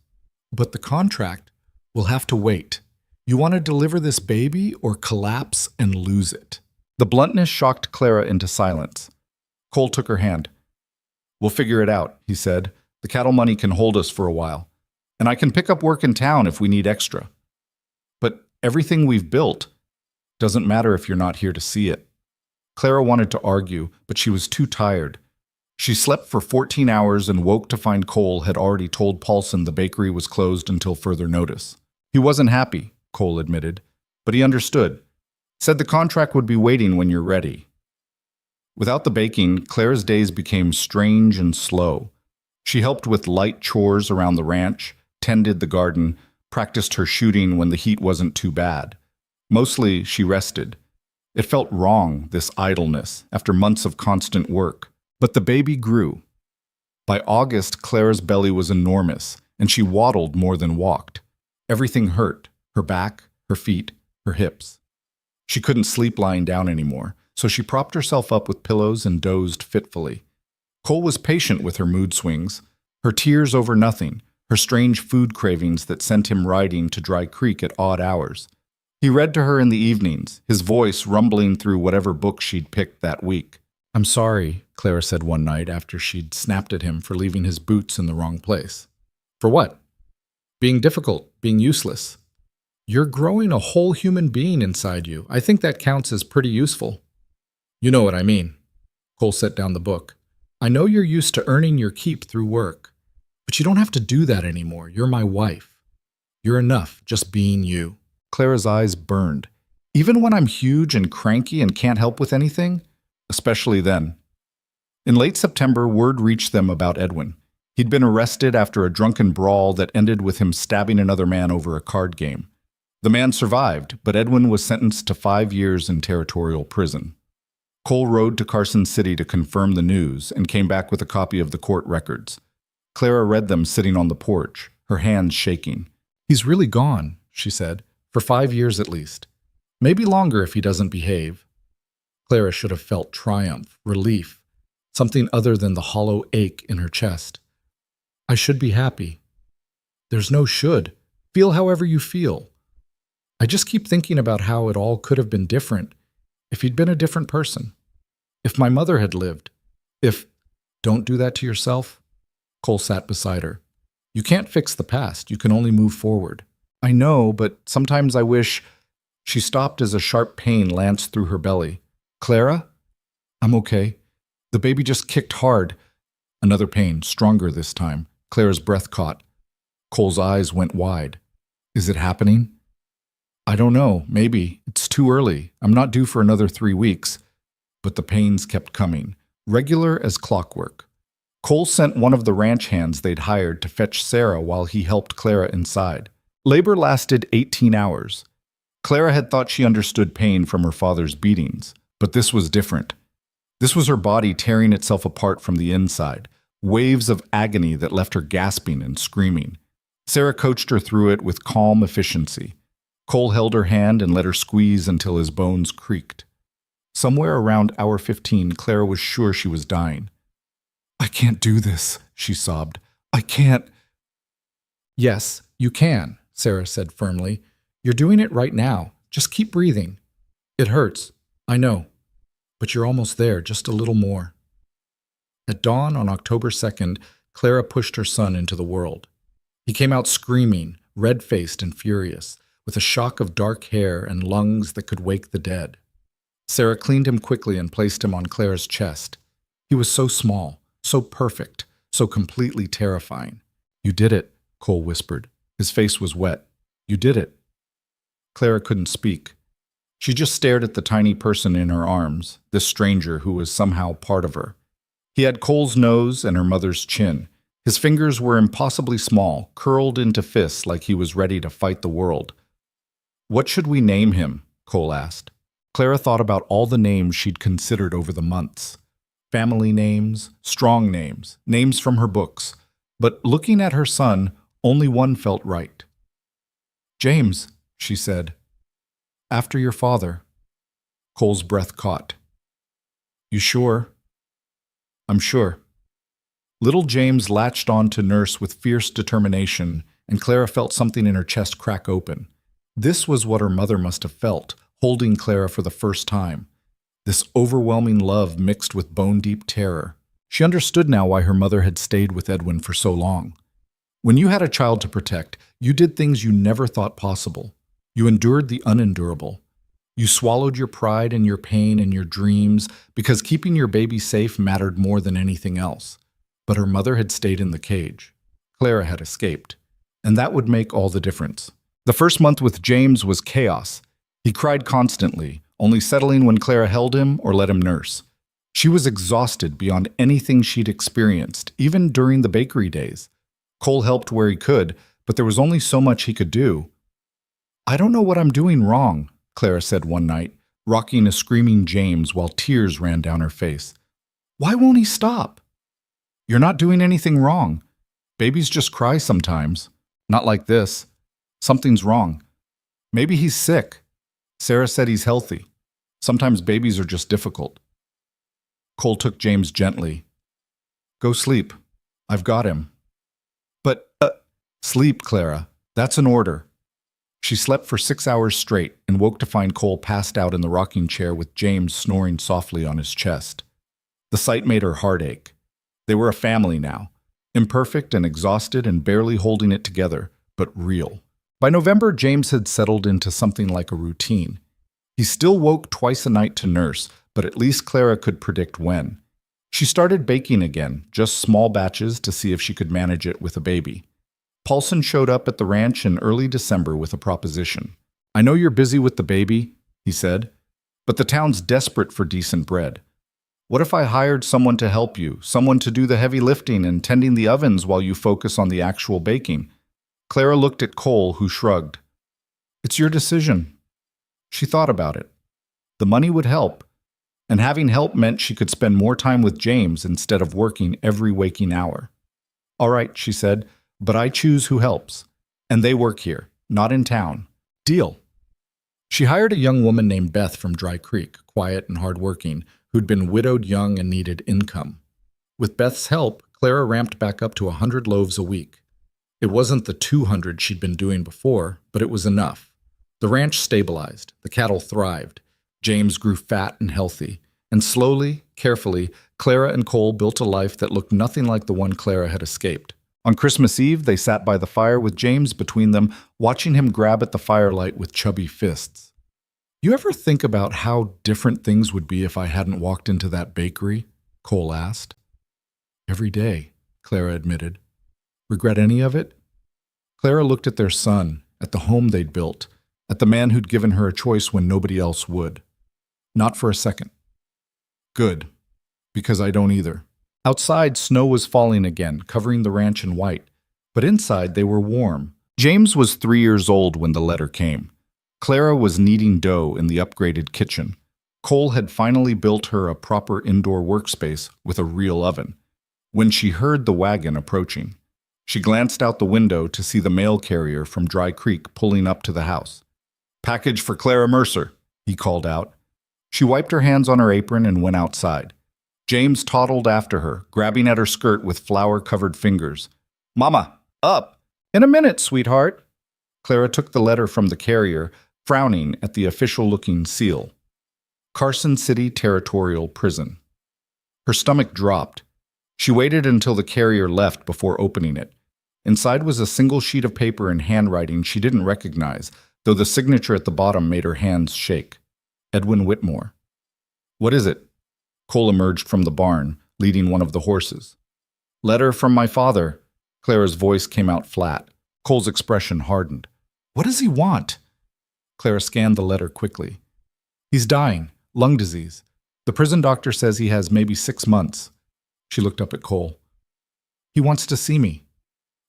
"But the contract will have to wait. You want to deliver this baby or collapse and lose it." The bluntness shocked Clara into silence. Cole took her hand. "We'll figure it out," he said. "The cattle money can hold us for a while. And I can pick up work in town if we need extra. But everything we've built doesn't matter if you're not here to see it." Clara wanted to argue, but she was too tired. She slept for 14 hours and woke to find Cole had already told Paulson the bakery was closed until further notice. He wasn't happy, Cole admitted, but he understood. Said the contract would be waiting when you're ready. Without the baking, Clara's days became strange and slow. She helped with light chores around the ranch, tended the garden, practiced her shooting when the heat wasn't too bad. Mostly, she rested. It felt wrong, this idleness, after months of constant work. But the baby grew. By August, Clara's belly was enormous, and she waddled more than walked. Everything hurt, her back, her feet, her hips. She couldn't sleep lying down anymore, so she propped herself up with pillows and dozed fitfully. Cole was patient with her mood swings, her tears over nothing, her strange food cravings that sent him riding to Dry Creek at odd hours. He read to her in the evenings, his voice rumbling through whatever book she'd picked that week. "I'm sorry," Clara said one night after she'd snapped at him for leaving his boots in the wrong place. "For what?" "Being difficult, being useless." "You're growing a whole human being inside you. I think that counts as pretty useful." "You know what I mean." Cole set down the book. "I know you're used to earning your keep through work, but you don't have to do that anymore. You're my wife. You're enough just being you." Clara's eyes burned. "Even when I'm huge and cranky and can't help with anything?" "Especially then." In late September, word reached them about Edwin. He'd been arrested after a drunken brawl that ended with him stabbing another man over a card game. The man survived, but Edwin was sentenced to 5 years in territorial prison. Cole rode to Carson City to confirm the news and came back with a copy of the court records. Clara read them sitting on the porch, her hands shaking. "He's really gone," she said. "For 5 years at least. Maybe longer if he doesn't behave." Clara should have felt triumph, relief, something other than the hollow ache in her chest. "I should be happy." "There's no should. Feel however you feel. I just keep thinking about how it all could have been different If he'd been a different person. If my mother had lived. If... Don't do that to yourself. Cole sat beside her. You can't fix the past. You can only move forward. I know, but sometimes I wish... She stopped as a sharp pain lanced through her belly. Clara? I'm okay. The baby just kicked hard. Another pain, stronger this time. Clara's breath caught. Cole's eyes went wide. Is it happening? I don't know. Maybe. It's too early. I'm not due for another 3 weeks. But the pains kept coming, regular as clockwork. Cole sent one of the ranch hands they'd hired to fetch Sarah while he helped Clara inside. Labor lasted 18 hours. Clara had thought she understood pain from her father's beatings, but this was different. This was her body tearing itself apart from the inside, waves of agony that left her gasping and screaming. Sarah coached her through it with calm efficiency. Cole held her hand and let her squeeze until his bones creaked. Somewhere around hour 15, Clara was sure she was dying. I can't do this, she sobbed. I can't. Yes, you can, Sarah said firmly. You're doing it right now. Just keep breathing. It hurts, I know. But you're almost there, just a little more. At dawn on October 2nd, Clara pushed her son into the world. He came out screaming, red-faced and furious, with a shock of dark hair and lungs that could wake the dead. Sarah cleaned him quickly and placed him on Clara's chest. He was so small, so perfect, so completely terrifying. You did it, Cole whispered. His face was wet. You did it. Clara couldn't speak. She just stared at the tiny person in her arms, this stranger who was somehow part of her. He had Cole's nose and her mother's chin. His fingers were impossibly small, curled into fists like he was ready to fight the world. What should we name him? Cole asked. Clara thought about all the names she'd considered over the months. Family names, strong names, names from her books. But looking at her son, only one felt right. James, she said. After your father. Cole's breath caught. You sure? I'm sure. Little James latched on to Nurse with fierce determination, and Clara felt something in her chest crack open. This was what her mother must have felt, holding Clara for the first time. This overwhelming love mixed with bone-deep terror. She understood now why her mother had stayed with Edwin for so long. When you had a child to protect, you did things you never thought possible. You endured the unendurable. You swallowed your pride and your pain and your dreams because keeping your baby safe mattered more than anything else. But her mother had stayed in the cage. Clara had escaped. And that would make all the difference. The first month with James was chaos. He cried constantly, only settling when Clara held him or let him nurse. She was exhausted beyond anything she'd experienced, even during the bakery days. Cole helped where he could, but there was only so much he could do. I don't know what I'm doing wrong, Clara said one night, rocking a screaming James while tears ran down her face. Why won't he stop? You're not doing anything wrong. Babies just cry sometimes. Not like this. Something's wrong. Maybe he's sick. Sarah said he's healthy. Sometimes babies are just difficult. Cole took James gently. Go sleep. I've got him. But, sleep, Clara. That's an order. She slept for 6 hours straight and woke to find Cole passed out in the rocking chair with James snoring softly on his chest. The sight made her heart ache. They were a family now, imperfect and exhausted and barely holding it together, but real. By November, James had settled into something like a routine. He still woke twice a night to nurse, but at least Clara could predict when. She started baking again, just small batches to see if she could manage it with a baby. Paulson showed up at the ranch in early December with a proposition. I know you're busy with the baby, he said, but the town's desperate for decent bread. What if I hired someone to help you, someone to do the heavy lifting and tending the ovens while you focus on the actual baking? Clara looked at Cole, who shrugged. It's your decision. She thought about it. The money would help, and having help meant she could spend more time with James instead of working every waking hour. All right, she said, but I choose who helps. And they work here, not in town. Deal. She hired a young woman named Beth from Dry Creek, quiet and hardworking, who'd been widowed young and needed income. With Beth's help, Clara ramped back up to 100 loaves a week. It wasn't the 200 she'd been doing before, but it was enough. The ranch stabilized. The cattle thrived. James grew fat and healthy, and slowly, carefully, Clara and Cole built a life that looked nothing like the one Clara had escaped. On Christmas Eve, they sat by the fire with James between them, watching him grab at the firelight with chubby fists. "You ever think about how different things would be if I hadn't walked into that bakery?" Cole asked. "Every day," Clara admitted. "Regret any of it?" Clara looked at their son, at the home they'd built, at the man who'd given her a choice when nobody else would. "Not for a second." "Good, because I don't either." Outside, snow was falling again, covering the ranch in white, but inside they were warm. James was 3 years old when the letter came. Clara was kneading dough in the upgraded kitchen. Cole had finally built her a proper indoor workspace with a real oven. When she heard the wagon approaching, she glanced out the window to see the mail carrier from Dry Creek pulling up to the house. "Package for Clara Mercer," he called out. She wiped her hands on her apron and went outside. James toddled after her, grabbing at her skirt with flour-covered fingers. "Mama, up! In a minute, sweetheart." Clara took the letter from the carrier, frowning at the official-looking seal. Carson City Territorial Prison. Her stomach dropped. She waited until the carrier left before opening it. Inside was a single sheet of paper in handwriting she didn't recognize, though the signature at the bottom made her hands shake. Edwin Whitmore. "What is it?" Cole emerged from the barn, leading one of the horses. "Letter from my father." Clara's voice came out flat. Cole's expression hardened. "What does he want?" Clara scanned the letter quickly. "He's dying. Lung disease. The prison doctor says he has maybe 6 months." She looked up at Cole. "He wants to see me.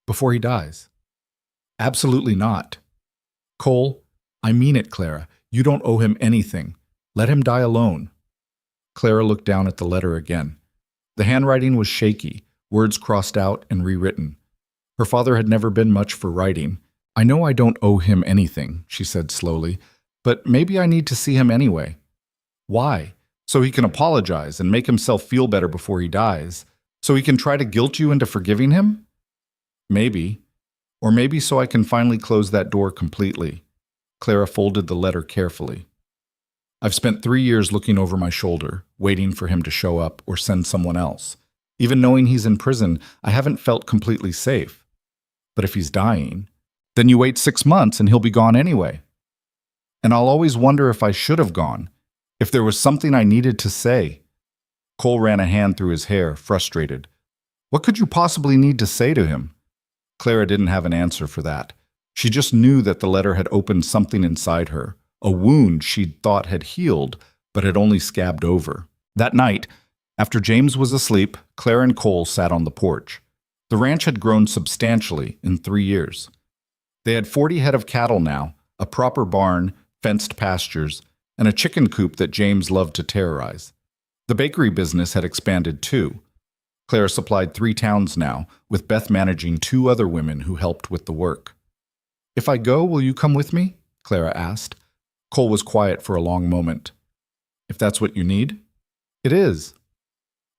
Before he dies." "Absolutely not." "Cole, I mean it, Clara. You don't owe him anything. Let him die alone." Clara looked down at the letter again. The handwriting was shaky, words crossed out and rewritten. Her father had never been much for writing. "I know I don't owe him anything," she said slowly, "but maybe I need to see him anyway." "Why? So he can apologize and make himself feel better before he dies? So he can try to guilt you into forgiving him?" "Maybe. Or maybe so I can finally close that door completely." Clara folded the letter carefully. "I've spent 3 years looking over my shoulder, waiting for him to show up or send someone else. Even knowing he's in prison, I haven't felt completely safe. But if he's dying, then you wait 6 months and he'll be gone anyway. And I'll always wonder if I should have gone, if there was something I needed to say." Cole ran a hand through his hair, frustrated. What could you possibly need to say to him? Clara didn't have an answer for that. She just knew that the letter had opened something inside her, a wound she'd thought had healed, but had only scabbed over. That night, after James was asleep, Clara and Cole sat on the porch. The ranch had grown substantially in 3 years. They had 40 head of cattle now, a proper barn, fenced pastures, and a chicken coop that James loved to terrorize. The bakery business had expanded too. Clara supplied 3 towns now, with Beth managing 2 other women who helped with the work. "If I go, will you come with me?" Clara asked. Cole was quiet for a long moment. "If that's what you need?" "It is."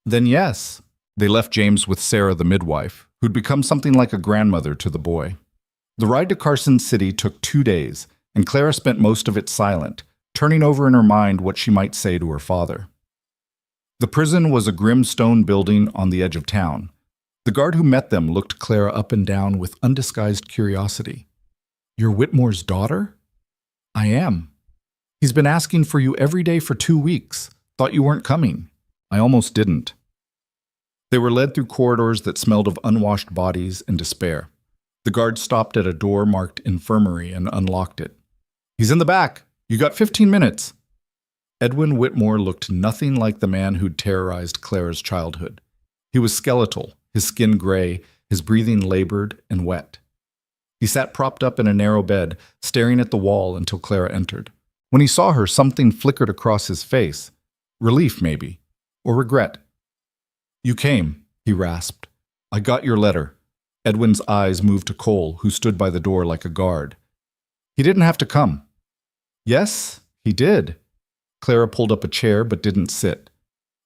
"Then yes." They left James with Sarah the midwife, who'd become something like a grandmother to the boy. The ride to Carson City took 2 days, and Clara spent most of it silent, turning over in her mind what she might say to her father. The prison was a grim stone building on the edge of town. The guard who met them looked Clara up and down with undisguised curiosity. "You're Whitmore's daughter?" "I am. He's been asking for you every day for 2 weeks. Thought you weren't coming." "I almost didn't." They were led through corridors that smelled of unwashed bodies and despair. The guard stopped at a door marked infirmary and unlocked it. "He's in the back. You got 15 minutes." Edwin Whitmore looked nothing like the man who'd terrorized Clara's childhood. He was skeletal, his skin gray, his breathing labored and wet. He sat propped up in a narrow bed, staring at the wall until Clara entered. When he saw her, something flickered across his face. Relief, maybe, or regret. "You came," he rasped. "I got your letter." Edwin's eyes moved to Cole, who stood by the door like a guard. "He didn't have to come." "Yes, he did." Clara pulled up a chair but didn't sit.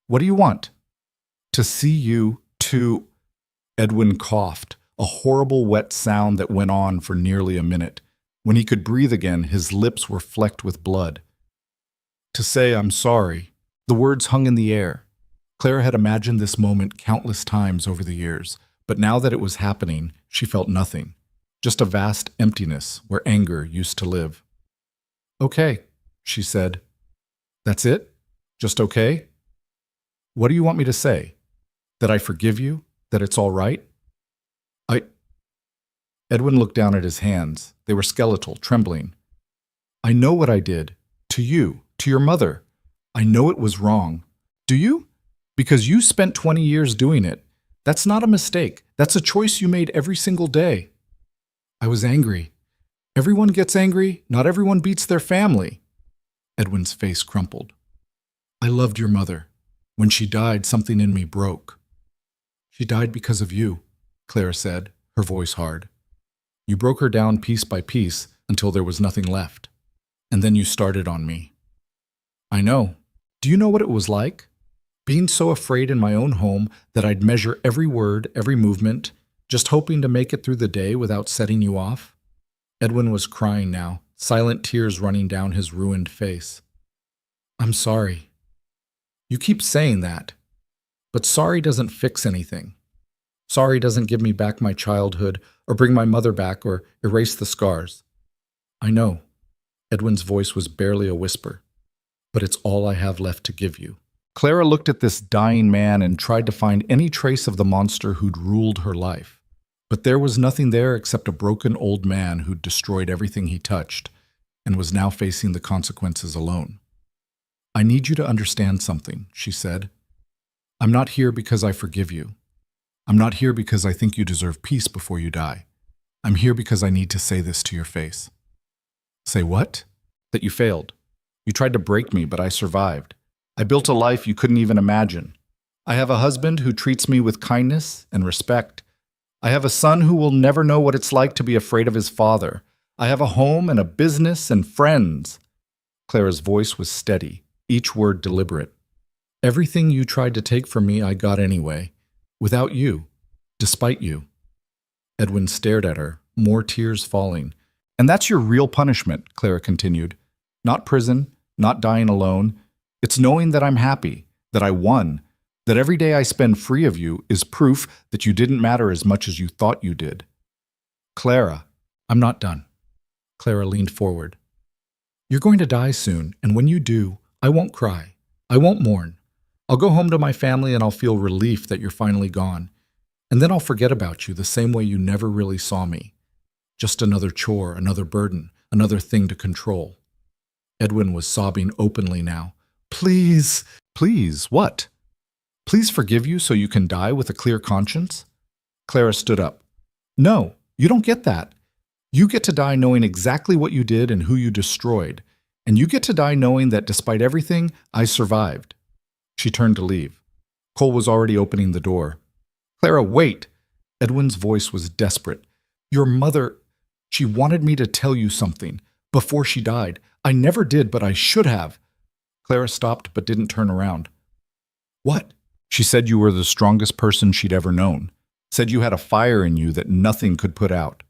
"What do you want?" "To see you, to—" Edwin coughed, a horrible wet sound that went on for nearly a minute. When he could breathe again, his lips were flecked with blood. To say I'm sorry. The words hung in the air. Clara had imagined this moment countless times over the years, but now that it was happening, she felt nothing. Just a vast emptiness where anger used to live. Okay, she said. That's it? Just okay? What do you want me to say? That I forgive you? That it's all right? I... Edwin looked down at his hands. They were skeletal, trembling. I know what I did. To you. To your mother. I know it was wrong. Do you? Because you spent 20 years doing it. That's not a mistake. That's a choice you made every single day. I was angry. Everyone gets angry. Not everyone beats their family. Edwin's face crumpled. I loved your mother. When she died, something in me broke. She died because of you, Clara said, her voice hard. You broke her down piece by piece until there was nothing left. And then you started on me. I know. Do you know what it was like? Being so afraid in my own home that I'd measure every word, every movement, just hoping to make it through the day without setting you off? Edwin was crying now, silent tears running down his ruined face. I'm sorry. You keep saying that, but sorry doesn't fix anything. Sorry doesn't give me back my childhood or bring my mother back or erase the scars. I know. Edwin's voice was barely a whisper, but it's all I have left to give you. Clara looked at this dying man and tried to find any trace of the monster who'd ruled her life. But there was nothing there except a broken old man who'd destroyed everything he touched and was now facing the consequences alone. I need you to understand something, she said. I'm not here because I forgive you. I'm not here because I think you deserve peace before you die. I'm here because I need to say this to your face. Say what? That you failed. You tried to break me, but I survived. I built a life you couldn't even imagine. I have a husband who treats me with kindness and respect. I have a son who will never know what it's like to be afraid of his father. I have a home and a business and friends. Clara's voice was steady, each word deliberate. Everything you tried to take from me I got anyway, without you, despite you. Edwin stared at her, more tears falling. And that's your real punishment, Clara continued. Not prison, not dying alone. It's knowing that I'm happy, that I won, that every day I spend free of you is proof that you didn't matter as much as you thought you did. Clara, I'm not done. Clara leaned forward. You're going to die soon, and when you do, I won't cry. I won't mourn. I'll go home to my family and I'll feel relief that you're finally gone. And then I'll forget about you the same way you never really saw me. Just another chore, another burden, another thing to control. Edwin was sobbing openly now. Please. Please, what? Please forgive you so you can die with a clear conscience? Clara stood up. No, you don't get that. You get to die knowing exactly what you did and who you destroyed. And you get to die knowing that despite everything, I survived. She turned to leave. Cole was already opening the door. Clara, wait! Edwin's voice was desperate. Your mother, she wanted me to tell you something before she died. I never did, but I should have. Clara stopped but didn't turn around. What? She said you were the strongest person she'd ever known. Said you had a fire in you that nothing could put out.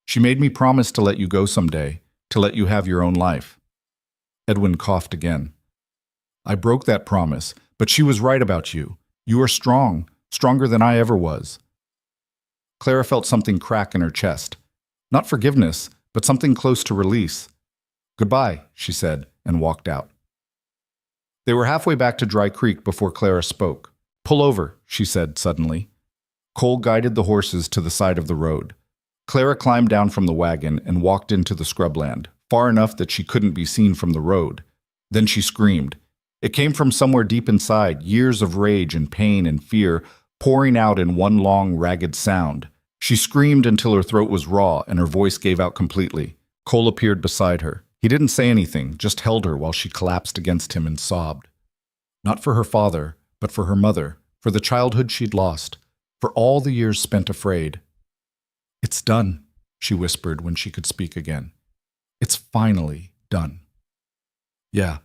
She made me promise to let you go someday, to let you have your own life. Edwin coughed again. I broke that promise, but she was right about you. You are strong, stronger than I ever was. Clara felt something crack in her chest. Not forgiveness, but something close to release. Goodbye, she said, and walked out. They were halfway back to Dry Creek before Clara spoke. Pull over, she said suddenly. Cole guided the horses to the side of the road. Clara climbed down from the wagon and walked into the scrubland, far enough that she couldn't be seen from the road. Then she screamed. It came from somewhere deep inside, years of rage and pain and fear pouring out in one long, ragged sound. She screamed until her throat was raw and her voice gave out completely. Cole appeared beside her. He didn't say anything, just held her while she collapsed against him and sobbed. Not for her father, but for her mother, for the childhood she'd lost, for all the years spent afraid. It's done, she whispered when she could speak again. It's finally done. Yeah,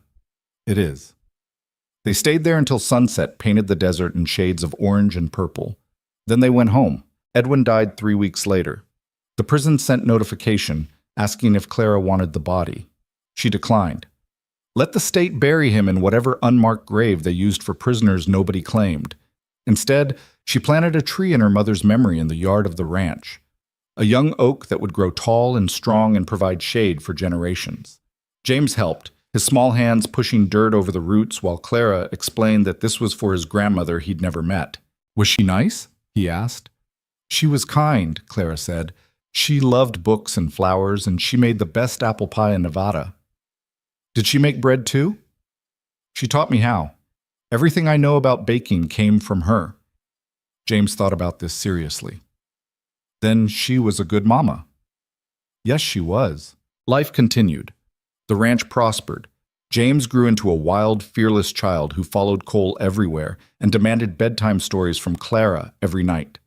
it is. They stayed there until sunset painted the desert in shades of orange and purple. Then they went home. Edwin died 3 weeks later. The prison sent notification asking if Clara wanted the body. She declined. Let the state bury him in whatever unmarked grave they used for prisoners nobody claimed. Instead, she planted a tree in her mother's memory in the yard of the ranch, a young oak that would grow tall and strong and provide shade for generations. James helped, his small hands pushing dirt over the roots while Clara explained that this was for his grandmother he'd never met. Was she nice? He asked. She was kind, Clara said. She loved books and flowers, and she made the best apple pie in Nevada. Did she make bread too? She taught me how. Everything I know about baking came from her. James thought about this seriously. Then she was a good mama. Yes, she was. Life continued. The ranch prospered. James grew into a wild, fearless child who followed Cole everywhere and demanded bedtime stories from Clara every night.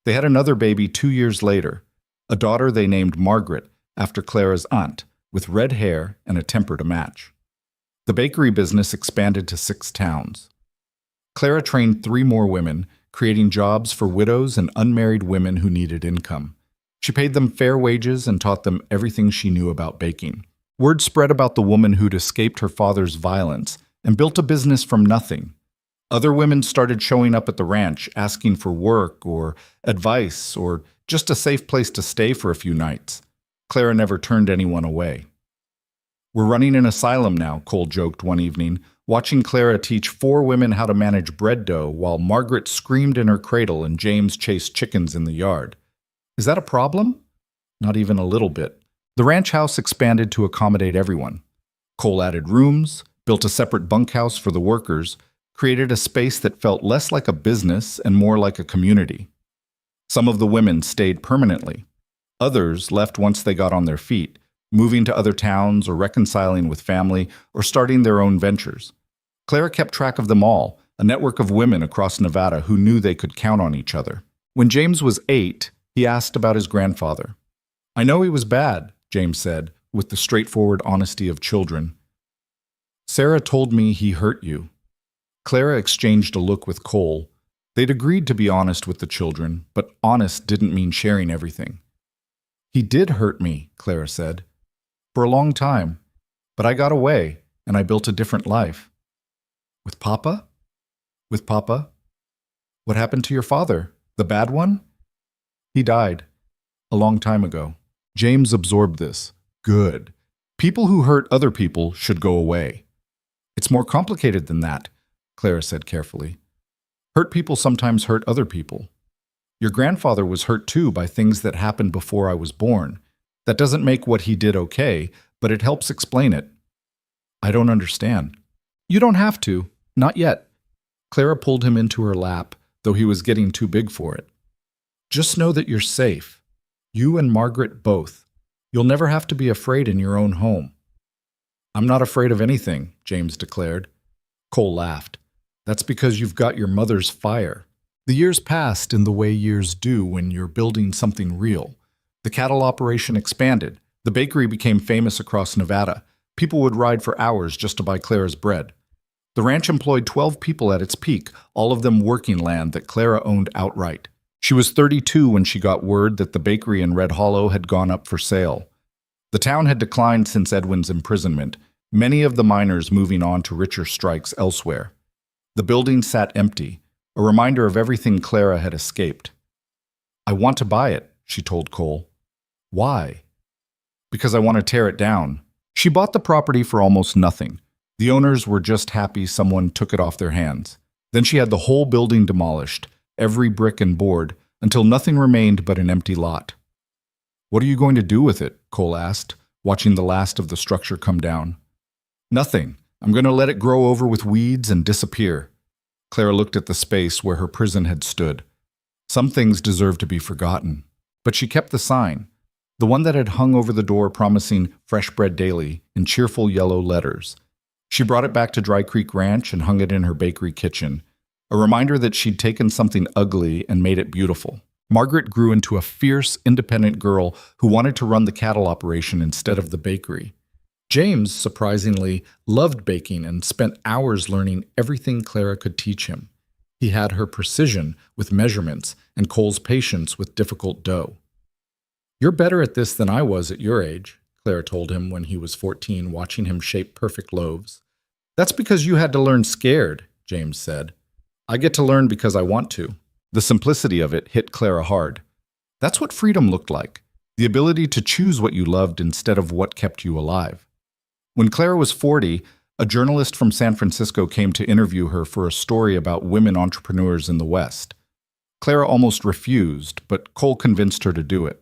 They had another baby 2 years later, a daughter they named Margaret after Clara's aunt, with red hair and a temper to match. The bakery business expanded to 6 towns. Clara trained 3 more women, creating jobs for widows and unmarried women who needed income. She paid them fair wages and taught them everything she knew about baking. Word spread about the woman who'd escaped her father's violence and built a business from nothing. Other women started showing up at the ranch asking for work or advice or just a safe place to stay for a few nights. Clara never turned anyone away. We're running an asylum now, Cole joked one evening, watching Clara teach 4 women how to manage bread dough while Margaret screamed in her cradle and James chased chickens in the yard. Is that a problem? Not even a little bit. The ranch house expanded to accommodate everyone. Cole added rooms, built a separate bunkhouse for the workers, created a space that felt less like a business and more like a community. Some of the women stayed permanently. Others left once they got on their feet, moving to other towns or reconciling with family or starting their own ventures. Clara kept track of them all, a network of women across Nevada who knew they could count on each other. When James was 8, he asked about his grandfather. I know he was bad, James said, with the straightforward honesty of children. Sarah told me he hurt you. Clara exchanged a look with Cole. They'd agreed to be honest with the children, but honest didn't mean sharing everything. He did hurt me, Clara said. For a long time. But I got away, and I built a different life. With Papa? With Papa? What happened to your father? The bad one? He died. A long time ago. James absorbed this. Good. People who hurt other people should go away. It's more complicated than that, Clara said carefully. Hurt people sometimes hurt other people. Your grandfather was hurt too by things that happened before I was born. That doesn't make what he did okay, but it helps explain it. I don't understand. You don't have to. Not yet. Clara pulled him into her lap, though he was getting too big for it. Just know that you're safe. You and Margaret both. You'll never have to be afraid in your own home. I'm not afraid of anything, James declared. Cole laughed. That's because you've got your mother's fire. The years passed in the way years do when you're building something real. The cattle operation expanded. The bakery became famous across Nevada. People would ride for hours just to buy Clara's bread. The ranch employed 12 people at its peak, all of them working land that Clara owned outright. She was 32 when she got word that the bakery in Red Hollow had gone up for sale. The town had declined since Edwin's imprisonment, many of the miners moving on to richer strikes elsewhere. The building sat empty, a reminder of everything Clara had escaped. I want to buy it, she told Cole. Why? Because I want to tear it down. She bought the property for almost nothing. The owners were just happy someone took it off their hands. Then she had the whole building demolished, every brick and board, until nothing remained but an empty lot. What are you going to do with it? Cole asked, watching the last of the structure come down. Nothing. I'm going to let it grow over with weeds and disappear. Clara looked at the space where her prison had stood. Some things deserve to be forgotten. But she kept the sign, the one that had hung over the door promising fresh bread daily in cheerful yellow letters. She brought it back to Dry Creek Ranch and hung it in her bakery kitchen, a reminder that she'd taken something ugly and made it beautiful. Margaret grew into a fierce, independent girl who wanted to run the cattle operation instead of the bakery. James, surprisingly, loved baking and spent hours learning everything Clara could teach him. He had her precision with measurements and Cole's patience with difficult dough. You're better at this than I was at your age, Clara told him when he was 14, watching him shape perfect loaves. That's because you had to learn scared, James said. I get to learn because I want to. The simplicity of it hit Clara hard. That's what freedom looked like, the ability to choose what you loved instead of what kept you alive. When Clara was 40, a journalist from San Francisco came to interview her for a story about women entrepreneurs in the West. Clara almost refused, but Cole convinced her to do it.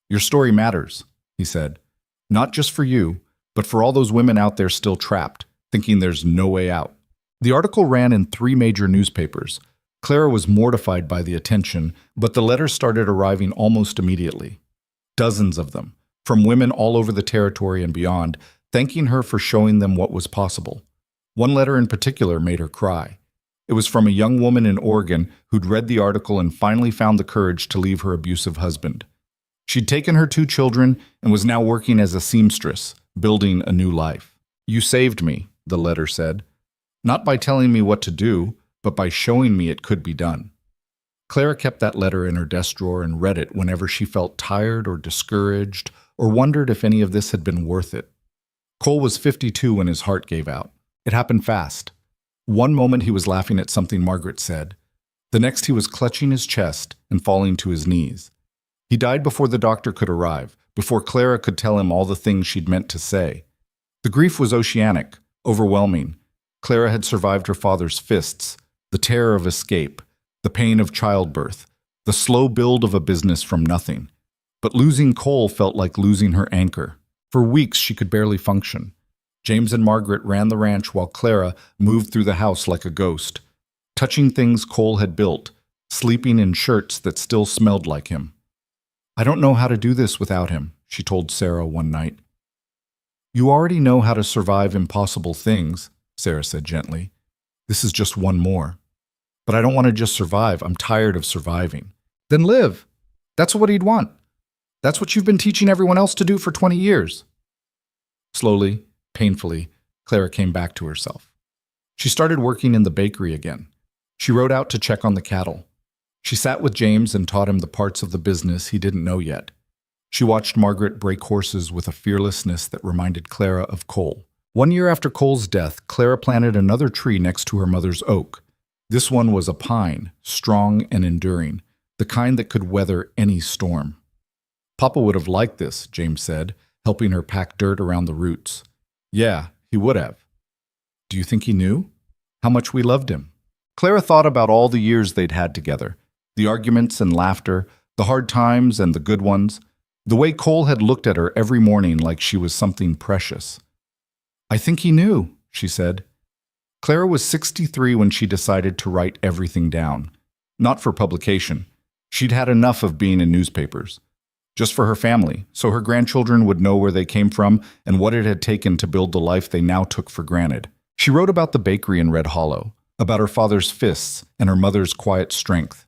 Your story matters, he said. Not just for you, but for all those women out there still trapped, thinking there's no way out. The article ran in 3 major newspapers. Clara was mortified by the attention, but the letters started arriving almost immediately. Dozens of them, from women all over the territory and beyond, thanking her for showing them what was possible. One letter in particular made her cry. It was from a young woman in Oregon who'd read the article and finally found the courage to leave her abusive husband. She'd taken her 2 children and was now working as a seamstress, building a new life. You saved me, the letter said. Not by telling me what to do, but by showing me it could be done. Clara kept that letter in her desk drawer and read it whenever she felt tired or discouraged or wondered if any of this had been worth it. Cole was 52 when his heart gave out. It happened fast. One moment he was laughing at something Margaret said. The next he was clutching his chest and falling to his knees. He died before the doctor could arrive, before Clara could tell him all the things she'd meant to say. The grief was oceanic, overwhelming. Clara had survived her father's fists, the terror of escape, the pain of childbirth, the slow build of a business from nothing. But losing Cole felt like losing her anchor. For weeks she could barely function. James and Margaret ran the ranch while Clara moved through the house like a ghost, touching things Cole had built, sleeping in shirts that still smelled like him. I don't know how to do this without him, she told Sarah one night. You already know how to survive impossible things, Sarah said gently. This is just one more. But I don't want to just survive. I'm tired of surviving. Then live. That's what he'd want. That's what you've been teaching everyone else to do for 20 years. Slowly, painfully, Clara came back to herself. She started working in the bakery again. She rode out to check on the cattle. She sat with James and taught him the parts of the business he didn't know yet. She watched Margaret break horses with a fearlessness that reminded Clara of Cole. 1 year after Cole's death, Clara planted another tree next to her mother's oak. This one was a pine, strong and enduring, the kind that could weather any storm. Papa would have liked this, James said, helping her pack dirt around the roots. Yeah, he would have. Do you think he knew? How much we loved him? Clara thought about all the years they'd had together, the arguments and laughter, the hard times and the good ones, the way Cole had looked at her every morning like she was something precious. I think he knew, she said. Clara was 63 when she decided to write everything down. Not for publication. She'd had enough of being in newspapers. Just for her family, so her grandchildren would know where they came from and what it had taken to build the life they now took for granted. She wrote about the bakery in Red Hollow, about her father's fists and her mother's quiet strength,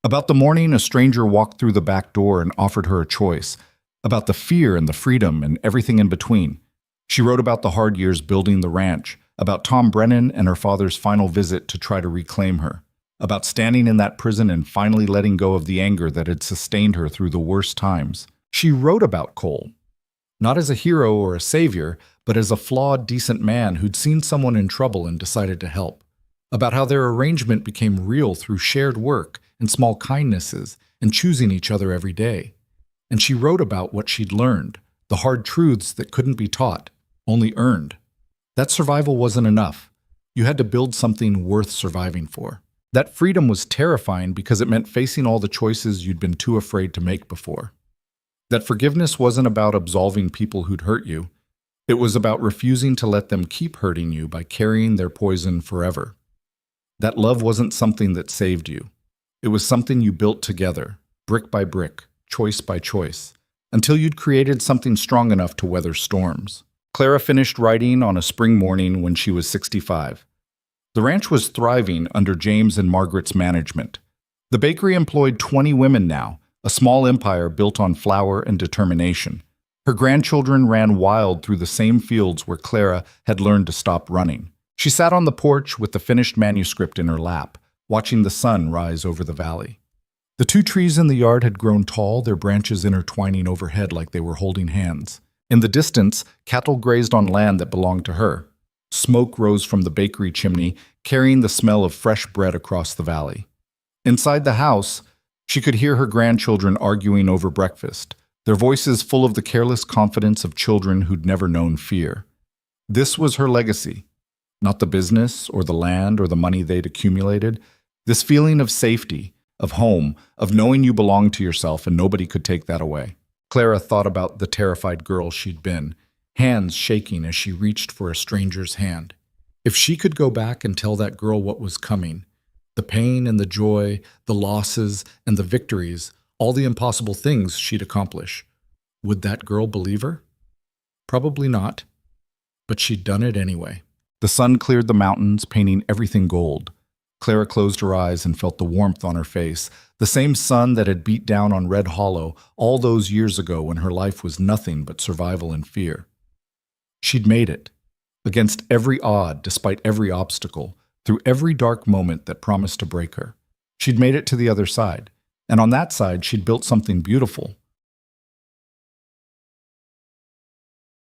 about the morning a stranger walked through the back door and offered her a choice, about the fear and the freedom and everything in between. She wrote about the hard years building the ranch, about Tom Brennan and her father's final visit to try to reclaim her, about standing in that prison and finally letting go of the anger that had sustained her through the worst times. She wrote about Cole, not as a hero or a savior, but as a flawed, decent man who'd seen someone in trouble and decided to help, about how their arrangement became real through shared work and small kindnesses and choosing each other every day. And she wrote about what she'd learned, the hard truths that couldn't be taught, only earned. That survival wasn't enough. You had to build something worth surviving for. That freedom was terrifying because it meant facing all the choices you'd been too afraid to make before. That forgiveness wasn't about absolving people who'd hurt you. It was about refusing to let them keep hurting you by carrying their poison forever. That love wasn't something that saved you. It was something you built together, brick by brick, choice by choice, until you'd created something strong enough to weather storms. Clara finished writing on a spring morning when she was 65. The ranch was thriving under James and Margaret's management. The bakery employed 20 women now, a small empire built on flour and determination. Her grandchildren ran wild through the same fields where Clara had learned to stop running. She sat on the porch with the finished manuscript in her lap, watching the sun rise over the valley. The 2 trees in the yard had grown tall, their branches intertwining overhead like they were holding hands. In the distance, cattle grazed on land that belonged to her. Smoke rose from the bakery chimney, carrying the smell of fresh bread across the valley. Inside the house, she could hear her grandchildren arguing over breakfast, their voices full of the careless confidence of children who'd never known fear. This was her legacy, not the business or the land or the money they'd accumulated. This feeling of safety, of home, of knowing you belonged to yourself and nobody could take that away. Clara thought about the terrified girl she'd been, hands shaking as she reached for a stranger's hand. If she could go back and tell that girl what was coming, the pain and the joy, the losses and the victories, all the impossible things she'd accomplish, would that girl believe her? Probably not, but she'd done it anyway. The sun cleared the mountains, painting everything gold. Clara closed her eyes and felt the warmth on her face, the same sun that had beat down on Red Hollow all those years ago when her life was nothing but survival and fear. She'd made it, against every odd, despite every obstacle, through every dark moment that promised to break her. She'd made it to the other side, and on that side she'd built something beautiful,